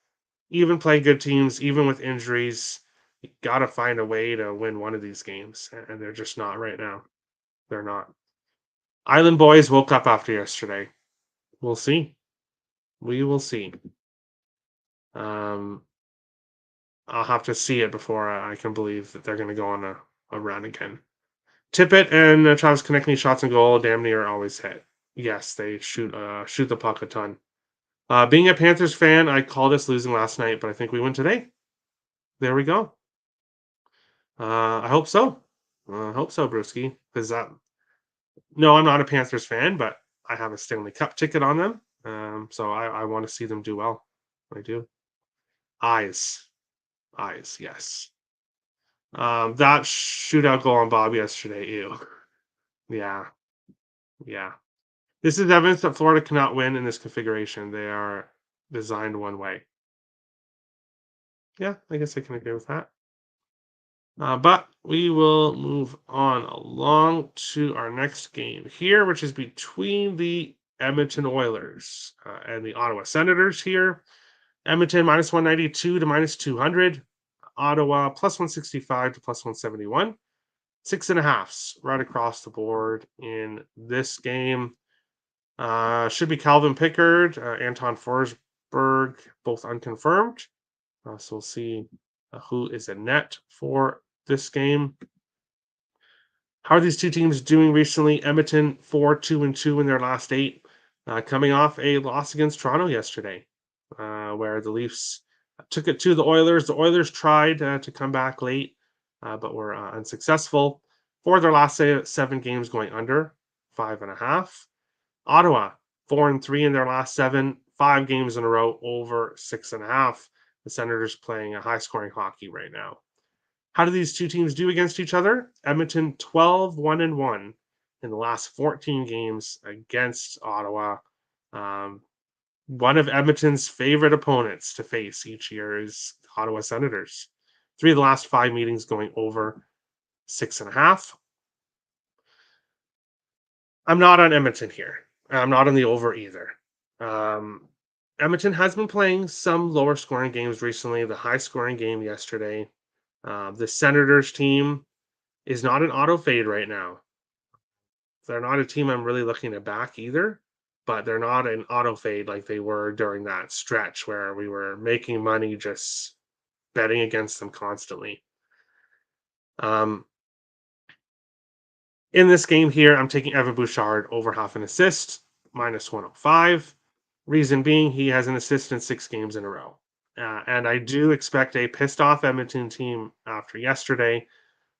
even playing good teams, even with injuries, you got to find a way to win one of these games, and they're just not right now. They're not. Island boys woke up after yesterday. We'll see. We will see. I'll have to see it before I can believe that they're going to go on a run again. Tippett and Travis Konechny shots and goal damn near always hit. Yes, they shoot the puck a ton. Being a Panthers fan, I called us losing last night, but I think we win today. There we go. I hope so. I hope so, Brewski. Because no, I'm not a Panthers fan, but I have a Stanley Cup ticket on them. So I want to see them do well. I do. Eyes, yes. That shootout goal on Bob yesterday, ew. Yeah. This is evidence that Florida cannot win in this configuration. They are designed one way. Yeah, I guess I can agree with that. But we will move on along to our next game here, which is between the Edmonton Oilers and the Ottawa Senators here. Edmonton minus 192 to minus 200. Ottawa plus 165 to plus 171. 6.5s right across the board in this game. Should be Calvin Pickard, Anton Forsberg, both unconfirmed. So we'll see who is in net for this game. How are these two teams doing recently? Edmonton 4-2-2 in their last 8, coming off a loss against Toronto yesterday, where the Leafs took it to the Oilers. The Oilers tried to come back late, but were unsuccessful. For their last 7 games going under 5.5. Ottawa 4-3 in their last 7, 5 games in a row over 6.5. The Senators playing a high-scoring hockey right now. How do these two teams do against each other? Edmonton 12-1-1 in the last 14 games against Ottawa. One of Edmonton's favorite opponents to face each year is Ottawa Senators. 3 of the last 5 meetings going over 6.5. I'm not on Edmonton here. I'm not on the over either. Edmonton has been playing some lower scoring games recently. The high scoring game yesterday. The Senators team is not an auto fade right now. They're not a team I'm really looking to back either, but they're not an auto fade like they were during that stretch where we were making money just betting against them constantly. In this game here, I'm taking Evan Bouchard over half an assist, minus 105. Reason being, he has an assist in 6 games in a row. And I do expect a pissed off Edmonton team after yesterday,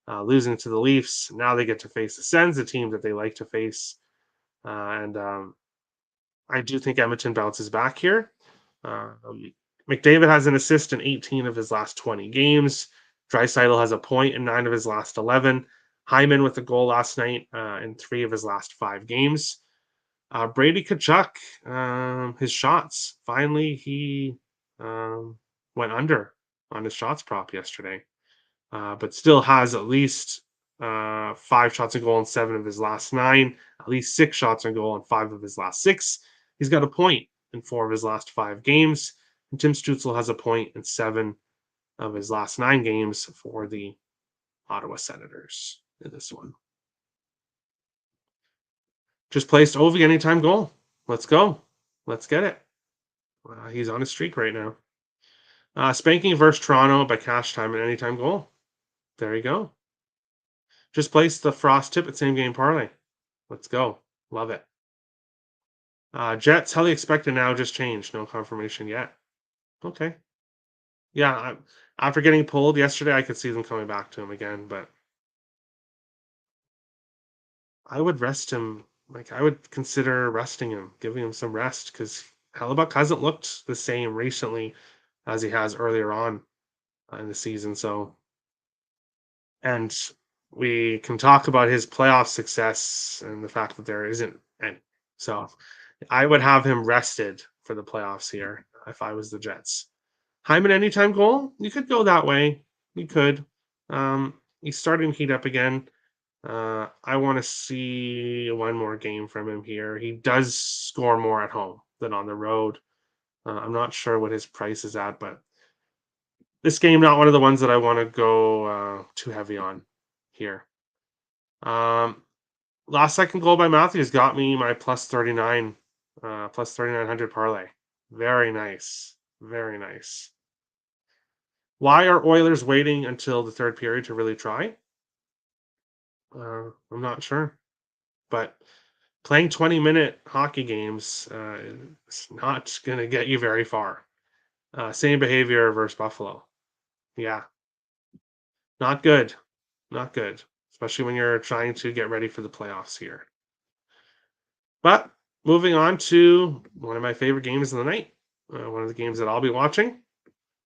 losing to the Leafs. Now they get to face the Sens, a team that they like to face. And I do think Edmonton bounces back here. McDavid has an assist in 18 of his last 20 games. Draisaitl has a point in 9 of his last 11. Hyman with a goal last night in 3 of his last 5 games. Brady Tkachuk, his shots. Finally, he went under on his shots prop yesterday, but still has at least 5 shots on goal in 7 of his last 9, at least 6 shots on goal in 5 of his last 6. He's got a point in 4 of his last 5 games. And Tim Stützle has a point in 7 of his last 9 games for the Ottawa Senators in this one. Just placed Ovi anytime goal. Let's go. Let's get it. He's on a streak right now. Spanking versus Toronto by cash time and anytime goal. There you go. Just placed the Frost tip at same game parlay. Let's go. Love it. Jets, highly expected now, just changed. No confirmation yet. Okay. Yeah, after getting pulled yesterday, I could see them coming back to him again, but I would rest him. Like, I would consider resting him, giving him some rest, because Hellebuck hasn't looked the same recently as he has earlier on in the season. So, and we can talk about his playoff success and the fact that there isn't any. So, I would have him rested for the playoffs here if I was the Jets. Hyman anytime goal? You could go that way. You could. He's starting to heat up again. I want to see one more game from him here. He does score more at home than on the road. I'm not sure what his price is at, but this game not one of the ones that I want to go too heavy on here. Last second goal by Matthews got me my plus 39, plus 3,900 parlay. Very nice. Very nice. Why are Oilers waiting until the third period to really try? I'm not sure. But playing 20-minute hockey games is not going to get you very far. Same behavior versus Buffalo. Yeah. Not good. Not good. Especially when you're trying to get ready for the playoffs here. But moving on to one of my favorite games of the night. One of the games that I'll be watching.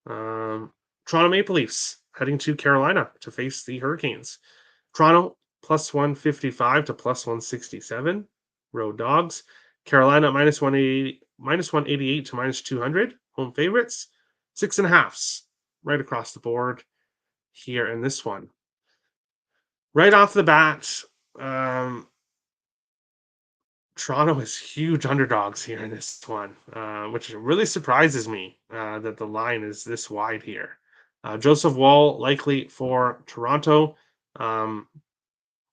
Toronto Maple Leafs heading to Carolina to face the Hurricanes. Toronto plus 155 to plus 167. Road dogs. Carolina minus 188 to minus 200. Home favorites. 6.5s right across the board here in this one. Right off the bat, Toronto is huge underdogs here in this one, which really surprises me that the line is this wide here. Joseph Woll likely for Toronto.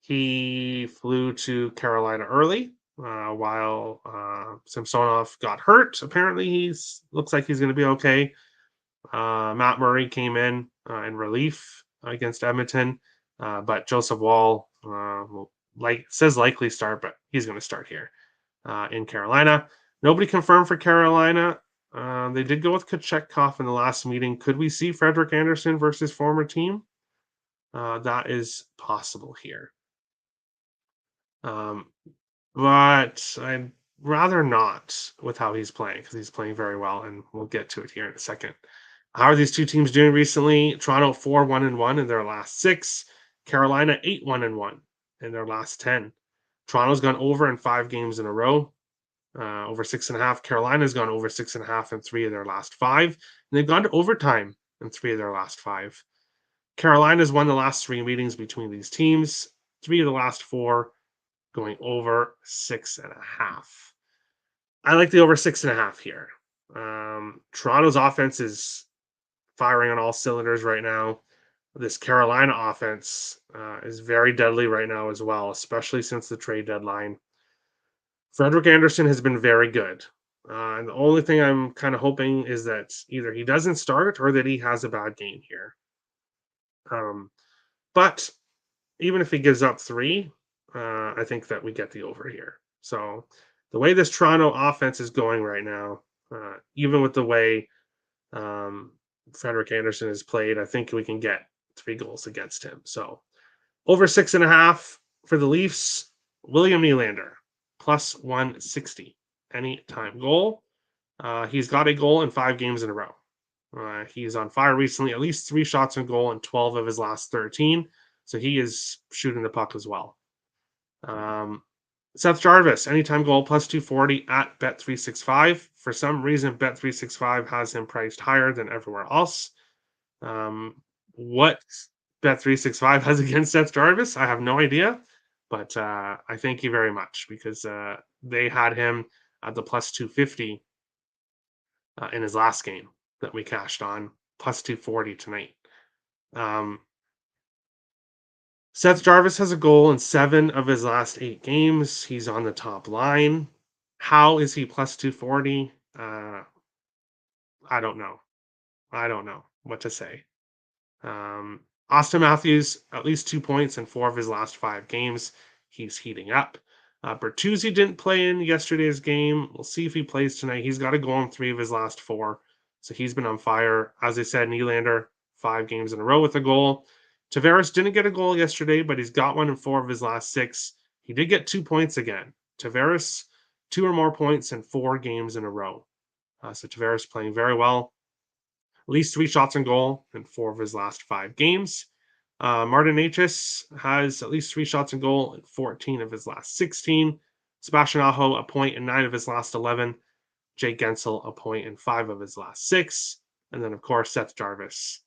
He flew to Carolina early while Samsonov got hurt. Apparently, looks like he's going to be okay. Matt Murray came in relief against Edmonton, but Joseph Woll says likely start, but he's going to start here in Carolina. Nobody confirmed for Carolina. They did go with Kochetkov in the last meeting. Could we see Frederik Andersen versus former team? That is possible here. But I'd rather not with how he's playing, because he's playing very well, and we'll get to it here in a second. How are these two teams doing recently? Toronto 4-1-1 in their last 6. Carolina 8-1-1 in their last 10. Toronto's gone over in 5 games in a row, over 6.5. Carolina's gone over 6.5 in 3 of their last 5. And they've gone to overtime in 3 of their last 5. Carolina's won the last 3 meetings between these teams. 3 of the last 4 going over 6.5. I like the over 6.5 here. Toronto's offense is firing on all cylinders right now. This Carolina offense is very deadly right now as well, especially since the trade deadline. Frederik Andersen has been very good. And the only thing I'm kind of hoping is that either he doesn't start or that he has a bad game here. Um, but even if he gives up 3, I think that we get the over here. So the way this Toronto offense is going right now, even with the way Frederick Anderson has played, I think we can get 3 goals against him. So over 6.5 for the Leafs. William Nylander plus 160 anytime goal. He's got a goal in 5 games in a row. He's on fire recently, at least 3 shots on goal in 12 of his last 13. So he is shooting the puck as well. Seth Jarvis, anytime goal plus 240 at Bet365. For some reason, Bet365 has him priced higher than everywhere else. What Bet365 has against Seth Jarvis, I have no idea. But I thank you very much because they had him at the plus 250 in his last game that we cashed on, plus 240 tonight. Seth Jarvis has a goal in 7 of his last 8 games. He's on the top line. How is he plus 240? I don't know. I don't know what to say. Austin Matthews, at least 2 points in 4 of his last 5 games. He's heating up. Bertuzzi didn't play in yesterday's game. We'll see if he plays tonight. He's got a goal in 3 of his last 4. So he's been on fire. As I said, Nylander, 5 games in a row with a goal. Tavares didn't get a goal yesterday, but he's got one in 4 of his last 6. He did get 2 points again. Tavares, 2 or more points in 4 games in a row. So Tavares playing very well. At least 3 shots on goal in 4 of his last 5 games. Martin Necas has at least 3 shots on goal in 14 of his last 16. Sebastian Aho, a point in 9 of his last 11. Jake Gensel, a point in 5 of his last 6. And then, of course, Seth Jarvis,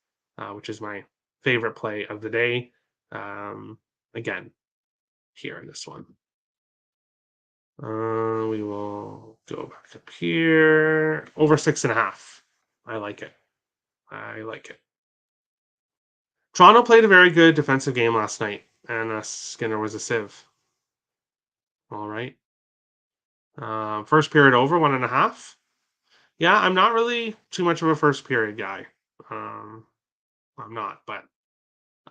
which is my favorite play of the day. Again, here in this one. We will go back up here. Over 6.5. I like it. Toronto played a very good defensive game last night, and Skinner was a sieve. All right. First period over 1.5. Yeah, I'm not really too much of a first period guy. I'm not, but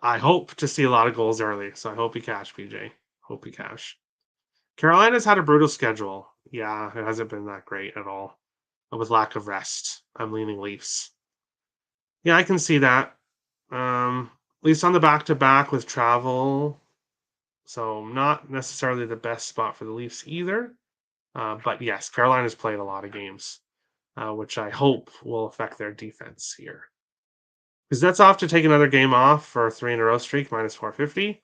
I hope to see a lot of goals early. So I hope you cash, PJ. Hope you cash. Carolina's had a brutal schedule. Yeah, it hasn't been that great at all. With lack of rest, I'm leaning Leafs. Yeah, I can see that. At least on the back-to-back with travel. So not necessarily the best spot for the Leafs either. But yes, Carolina's played a lot of games, which I hope will affect their defense here. Because that's off to take another game off for a 3-in-a-row streak, minus 450.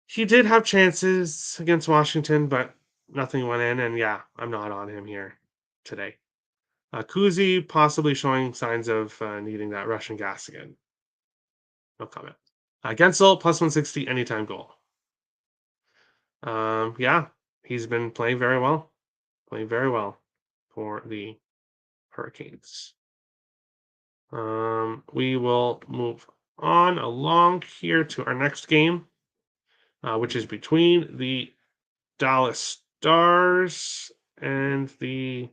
He did have chances against Washington, but nothing went in. And yeah, I'm not on him here today. Kuzi possibly showing signs of needing that Russian gas again. No comment. Gensel, plus 160, anytime goal. Yeah, he's been playing very well. Playing very well for the Hurricanes. We will move on along here to our next game, which is between the Dallas Stars and the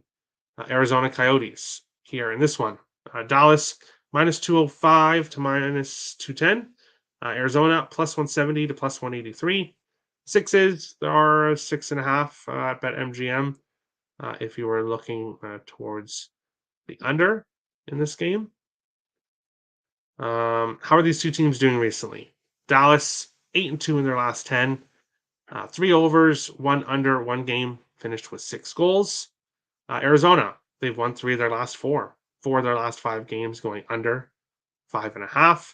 Arizona Coyotes here in this one. Dallas minus 205 to minus 210. Arizona plus 170 to plus 183. Sixes, there are 6.5 at BetMGM if you were looking towards the under in this game. How are these two teams doing recently? Dallas 8-2 in their last 10. 3 overs, 1 under, 1 game, finished with 6 goals. Arizona, they've won 3 of their last 4. 4 of their last 5 games going under 5.5.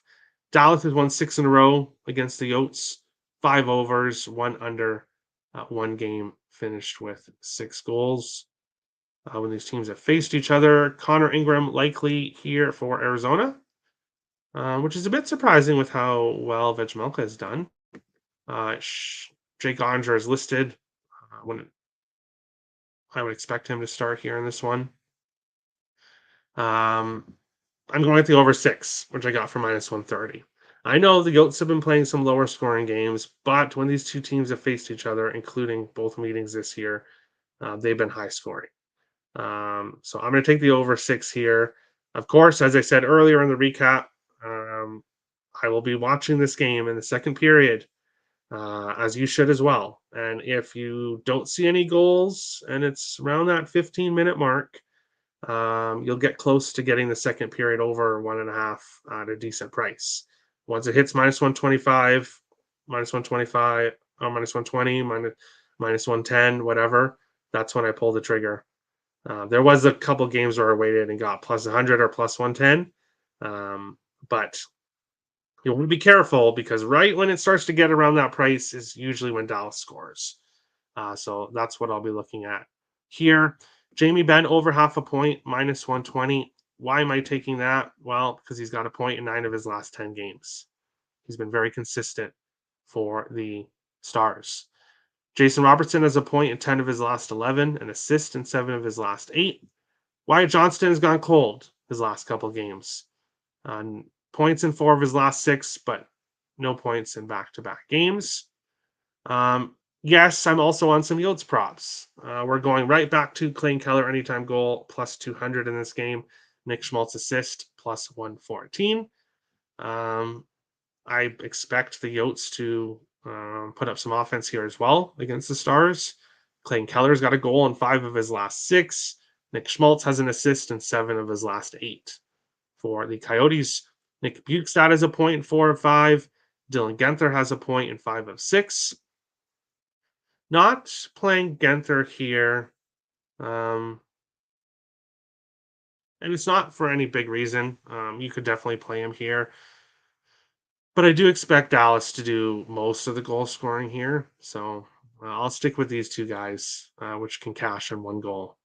Dallas has won 6 in a row against the Yotes. 5 overs, 1 under, 1 game, finished with 6 goals. When these teams have faced each other, Connor Ingram likely here for Arizona, which is a bit surprising with how well Vejmelka has done. Jake Onger is listed. I would expect him to start here in this one. I'm going with the over 6, which I got for minus 130. I know the Yotes have been playing some lower scoring games, but when these two teams have faced each other, including both meetings this year, they've been high scoring. So I'm going to take the over 6 here. Of course, as I said earlier in the recap, I will be watching this game in the second period, as you should as well. And if you don't see any goals and it's around that 15-minute mark, you'll get close to getting the second period over 1.5 at a decent price. Once it hits minus 125, minus 125, or minus 120, minus 110, whatever, that's when I pull the trigger. There was a couple games where I waited and got plus 100 or plus 110. But you want to be careful because right when it starts to get around that price is usually when Dallas scores. So that's what I'll be looking at here. Jamie Benn over half a point, minus 120. Why am I taking that? Well, because he's got a point in 9 of his last 10 games. He's been very consistent for the Stars. Jason Robertson has a point in 10 of his last 11, an assist in 7 of his last 8. Wyatt Johnston has gone cold his last couple games. Points in 4 of his last 6, but no points in back-to-back games. Yes, I'm also on some Yotes props. We're going right back to Clayton Keller anytime goal, plus 200 in this game. Nick Schmaltz assist, plus 114. I expect the Yotes to put up some offense here as well against the Stars. Clayton Keller's got a goal in 5 of his last 6. Nick Schmaltz has an assist in 7 of his last 8. For the Coyotes, Nick Bukestad has a point in 4 of 5. Dylan Guenther has a point in 5 of 6. Not playing Guenther here. And it's not for any big reason. You could definitely play him here. But I do expect Dallas to do most of the goal scoring here. So I'll stick with these two guys, which can cash in one goal,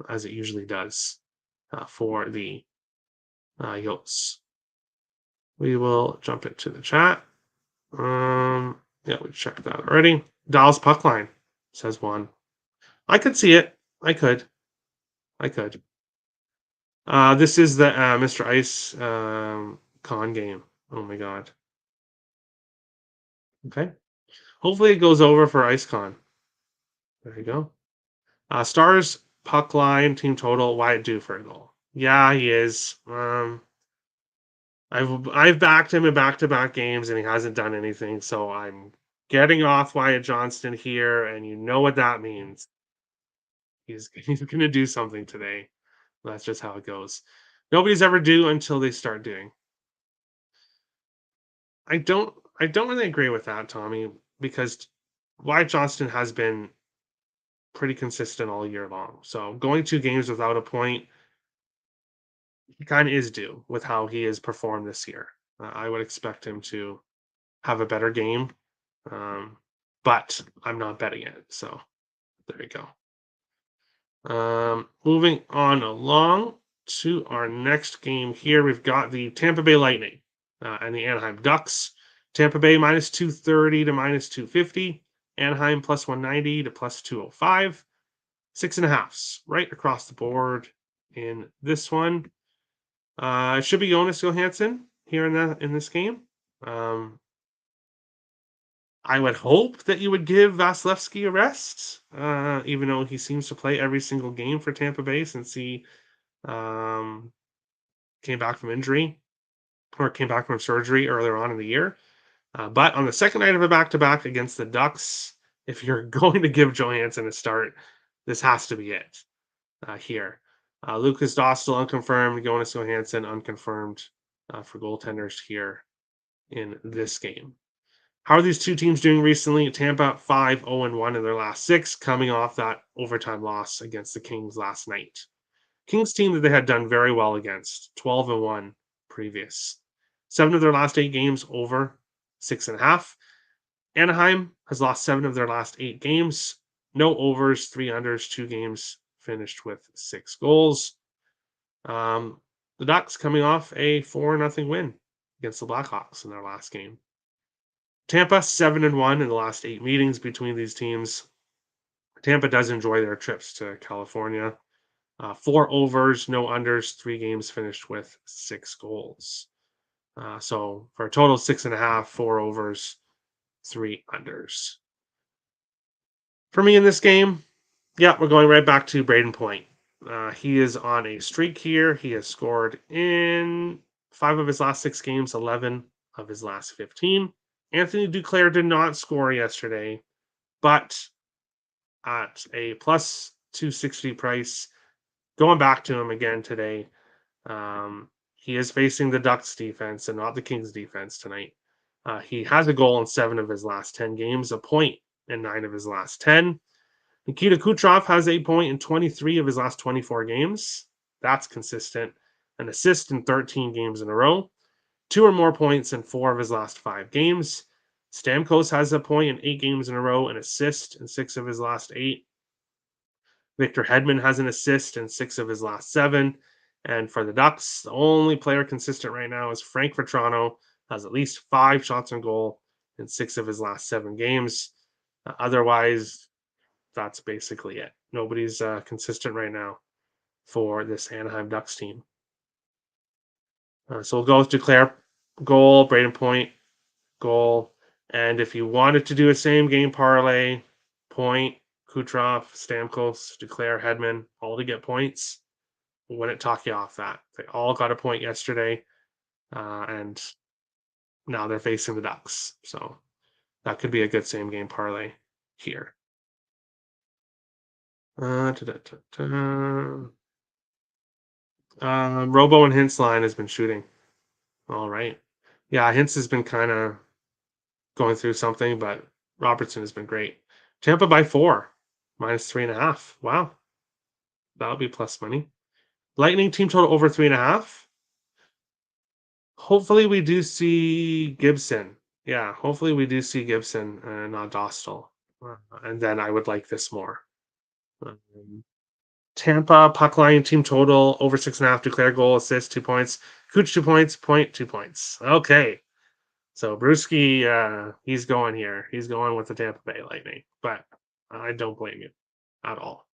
as it usually does for the Yotes. We will jump into the chat. Yeah, we checked that already. Dallas puck line says 1. I could see it. I could. This is the Mr. Ice con game. Oh my god. Okay. Hopefully it goes over for IceCon. There you go. Stars puck line team total. Wyatt due for a goal? Yeah, he is. I've backed him in back-to-back games and he hasn't done anything. So I'm getting off Wyatt Johnston here, and you know what that means. He's going to do something today. That's just how it goes. Nobody's ever due until they start doing. I don't really agree with that, Tommy, because Wyatt Johnston has been pretty consistent all year long. So going 2 games without a point, he kind of is due with how he has performed this year. I would expect him to have a better game, but I'm not betting it. So there you go. Moving on along to our next game here, we've got the Tampa Bay Lightning and the Anaheim Ducks. Tampa Bay minus 230 to minus 250. Anaheim plus 190 to plus 205. 6.5s right across the board in this one. It should be Jonas Johansson here in this game. I would hope that you would give Vasilevsky a rest, even though he seems to play every single game for Tampa Bay since he came back from injury or came back from surgery earlier on in the year. But on the second night of a back-to-back against the Ducks, if you're going to give Johansson a start, this has to be it here. Lucas Dostal unconfirmed, Jonas Johansson unconfirmed for goaltenders here in this game. How are these two teams doing recently? Tampa 5-0-1 in their last 6, coming off that overtime loss against the Kings last night. Kings team that they had done very well against, 12-1 previous. 7 of their last 8 games over 6.5. Anaheim has lost 7 of their last 8 games. No overs, 3 unders, 2 games finished with 6 goals. The Ducks coming off a 4-0 win against the Blackhawks in their last game. Tampa 7-1 in the last 8 meetings between these teams. Tampa does enjoy their trips to California. 4 overs, no unders, 3 games finished with 6 goals. So for a total of 6.5, 4 overs, 3 unders. For me in this game, yeah, we're going right back to Braden Point. He is on a streak here. He has scored in 5 of his last 6 games, 11 of his last 15. Anthony Duclair did not score yesterday, but at a plus 260 price, going back to him again today. He is facing the Ducks defense and not the Kings defense tonight. He has a goal in 7 of his last 10 games, a point in 9 of his last 10. Nikita Kucherov has a point in 23 of his last 24 games. That's consistent. An assist in 13 games in a row. 2 or more points in 4 of his last 5 games. Stamkos has a point in 8 games in a row, an assist in 6 of his last 8. Victor Hedman has an assist in 6 of his last 7. And for the Ducks, the only player consistent right now is Frank Vetrano, has at least 5 shots on goal in 6 of his last 7 games. Otherwise, that's basically it. Nobody's consistent right now for this Anaheim Ducks team. So we'll go with Duclair, goal, Braden Point, goal. And if you wanted to do a same game parlay, Point, Kucherov, Stamkos, Duclair, Hedman, all to get points, wouldn't talk you off that. They all got a point yesterday, and now they're facing the Ducks. So that could be a good same game parlay here. Robo and Hintz line has been shooting. All right. Yeah, Hintz has been kind of going through something, but Robertson has been great. Tampa by 4, -3.5. Wow. That'll be plus money. Lightning team total over 3.5. Hopefully we do see Gibson. Yeah, hopefully we do see Gibson and not Dostal. And then I would like this more. Tampa puck line team total over 6.5. Declare goal, assist, 2 points. Cooch 2 points. Point 2 points. Okay, so Brewski, he's going here. He's going with the Tampa Bay Lightning, but I don't blame you at all.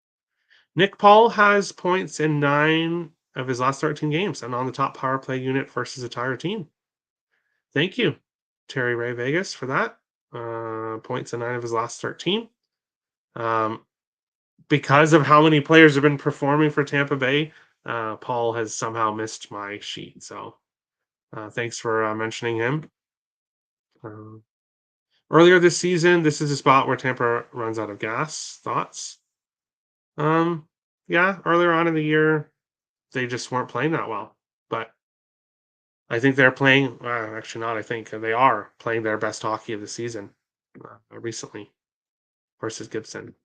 Nick Paul has points in 9 of his last 13 games and on the top power play unit versus a entire team. Thank you, Terry Ray Vegas, for that. Points in 9 of his last 13. Because of how many players have been performing for Tampa Bay, Paul has somehow missed my sheet. So thanks for mentioning him. Earlier this season, this is a spot where Tampa runs out of gas. Thoughts? Yeah, earlier on in the year, they just weren't playing that well. But I think they're playing, actually not, I think they are playing their best hockey of the season recently versus Gibson.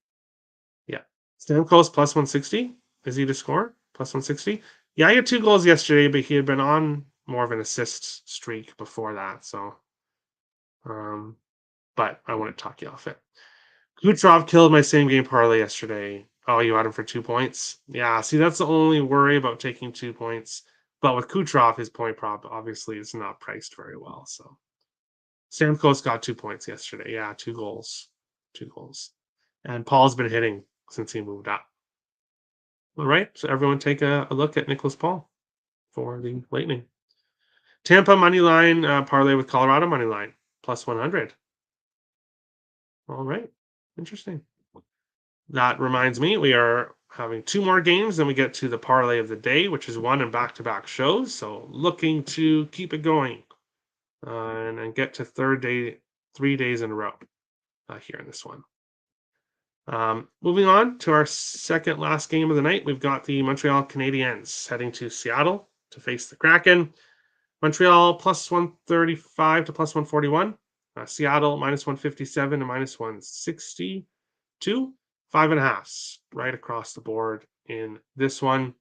Yeah. Stamkos plus 160. Is he to score? Plus 160. Yeah, he had 2 goals yesterday, but he had been on more of an assist streak before that. So, but I wouldn't talk you off it. Kucherov killed my same game parlay yesterday. Oh, you had him for 2 points? Yeah, see, that's the only worry about taking 2 points. But with Kucherov, his point prop obviously is not priced very well. So Stamkos got 2 points yesterday. Yeah, 2 goals. 2 goals. And Paul's been hitting since he moved up. All right, so everyone take a look at Nicholas Paul for the Lightning. Tampa money line parlay with Colorado money line plus 100. All right, interesting. That reminds me, we are having 2 more games, then we get to the parlay of the day, which is 1 and back-to-back shows. So looking to keep it going and get to 3 days in a row here in this one. Moving on to our second last game of the night, we've got the Montreal Canadiens heading to Seattle to face the Kraken. Montreal plus 135 to plus 141. Seattle minus 157 to minus 162. 5.5 right across the board in this one.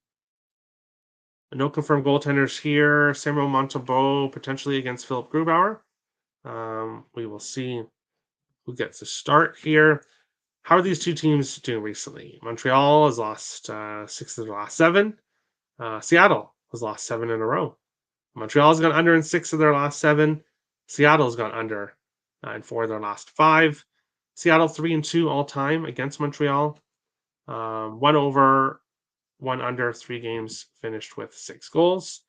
No confirmed goaltenders here. Samuel Montembeault potentially against Philip Grubauer. We will see who gets the start here. How are these two teams doing recently? Montreal has lost 6 of their last 7. Seattle has lost 7 in a row. Montreal's gone under in 6 of their last 7. Seattle's gone under in 4 of their last 5. Seattle 3-2 all time against Montreal. 1 over, 1 under, 3 games finished with 6 goals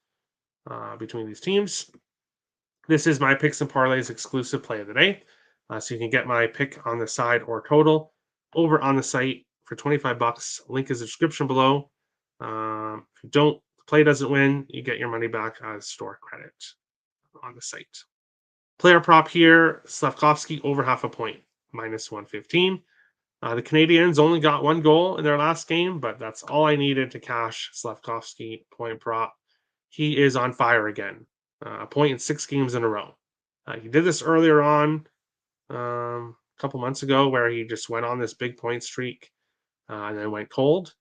between these teams. This is my picks and parlays exclusive play of the day. So you can get my pick on the side or total over on the site for $25. Link is in the description below. If you don't, the play doesn't win, you get your money back as store credit on the site. Player prop here, Slavkovsky over half a point, minus 115. The Canadiens only got 1 goal in their last game, but that's all I needed to cash Slavkovsky point prop. He is on fire again, a point in 6 games in a row. He did this earlier on, a couple months ago, where he just went on this big point streak and then went cold.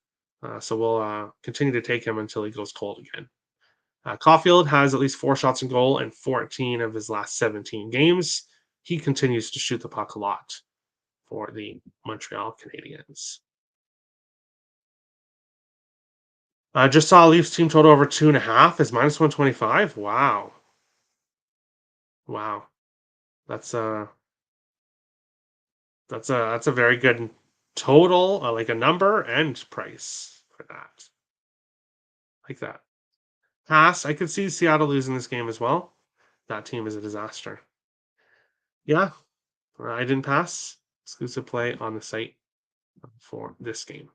So we'll continue to take him until he goes cold again. Caulfield has at least 4 shots in goal in 14 of his last 17 games. He continues to shoot the puck a lot for the Montreal Canadiens. Just saw Leafs team total over 2.5 is minus 125. Wow. Wow. That's that's a very good total, like a number and price for that. Like that. Pass. I could see Seattle losing this game as well. That team is a disaster. Yeah, I didn't pass. Exclusive play on the site for this game.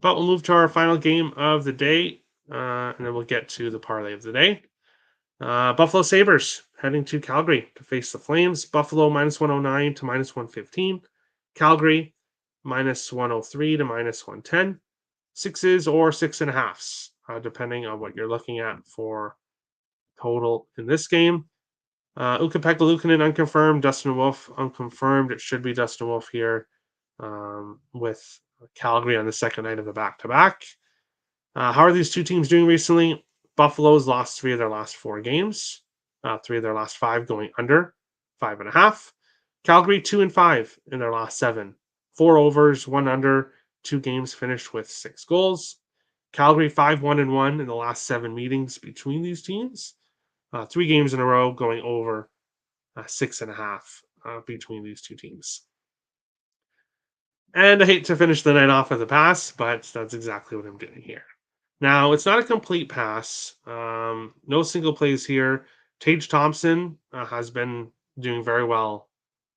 But we'll move to our final game of the day, and then we'll get to the parlay of the day. Buffalo Sabres heading to Calgary to face the Flames. Buffalo minus 109 to minus 115. Calgary minus 103 to minus 110. Sixes or 6.5s, depending on what you're looking at for total in this game. Ukko-Pekka Luukkonen unconfirmed. Dustin Wolf unconfirmed. It should be Dustin Wolf here with Calgary on the second night of the back-to-back. How are these two teams doing recently? Buffalo's lost 3 of their last 4 games. 3 of their last 5 going under 5.5. Calgary 2-5 in their last 7. 4 overs, 1 under, 2 games finished with 6 goals. Calgary 5-1-1 in the last 7 meetings between these teams. 3 games in a row going over 6.5 between these two teams. And I hate to finish the night off with a pass, but that's exactly what I'm doing here. Now, it's not a complete pass. No single plays here. Tage Thompson has been doing very well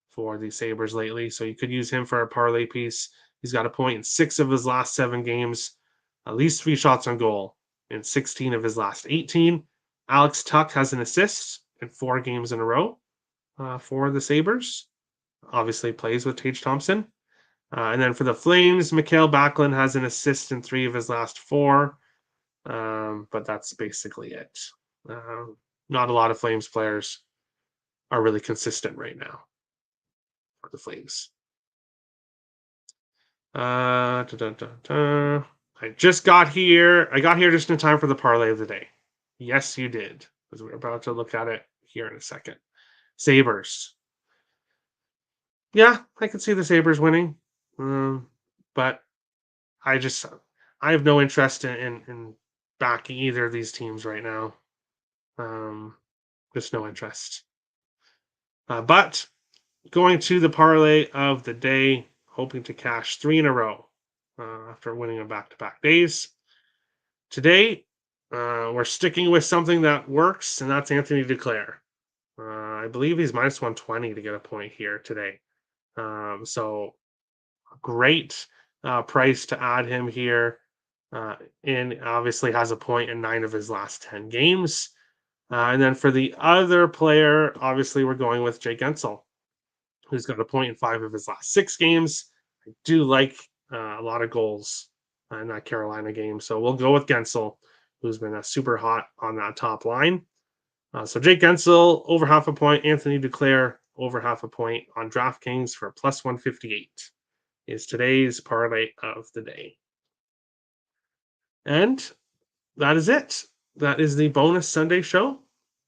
for the Sabres lately, so you could use him for a parlay piece. He's got a point in 6 of his last 7 games, at least 3 shots on goal in 16 of his last 18. Alex Tuck has an assist in 4 games in a row for the Sabres. Obviously plays with Tage Thompson. And then for the Flames, Mikael Backlund has an assist in 3 of his last 4. But that's basically it. Not a lot of Flames players are really consistent right now for the Flames. I just got here. I got here just in time for the parlay of the day. Yes, you did, because we're about to look at it here in a second. Sabres. Yeah, I can see the Sabres winning, but I have no interest in backing either of these teams right now. Just no interest. But going to the parlay of the day, hoping to cash 3 in a row after winning on back-to-back days. Today, we're sticking with something that works, and that's Anthony Duclair. I believe he's minus 120 to get a point here today. So great price to add him here. And obviously has a point in 9 of his last 10 games. And then for the other player, obviously we're going with Jake Guentzel, who's got a point in 5 of his last 6 games. I do like a lot of goals in that Carolina game. So we'll go with Guentzel, who's been super hot on that top line. So Jake Guentzel, over half a point. Anthony Duclair, over half a point on DraftKings for plus 158 is today's parlay of the day. And that is it. That is the bonus Sunday show.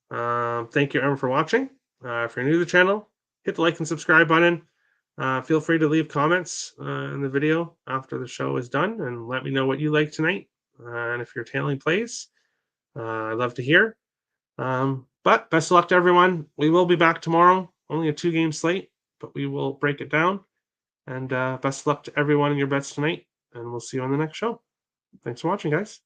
Thank you, everyone, for watching. If you're new to the channel, hit the like and subscribe button. Feel free to leave comments in the video after the show is done and let me know what you like tonight. And if you're tailing plays, I'd love to hear. But best of luck to everyone. We will be back tomorrow. Only a 2-game slate, but we will break it down. And best of luck to everyone in your bets tonight. And we'll see you on the next show. Thanks for watching, guys.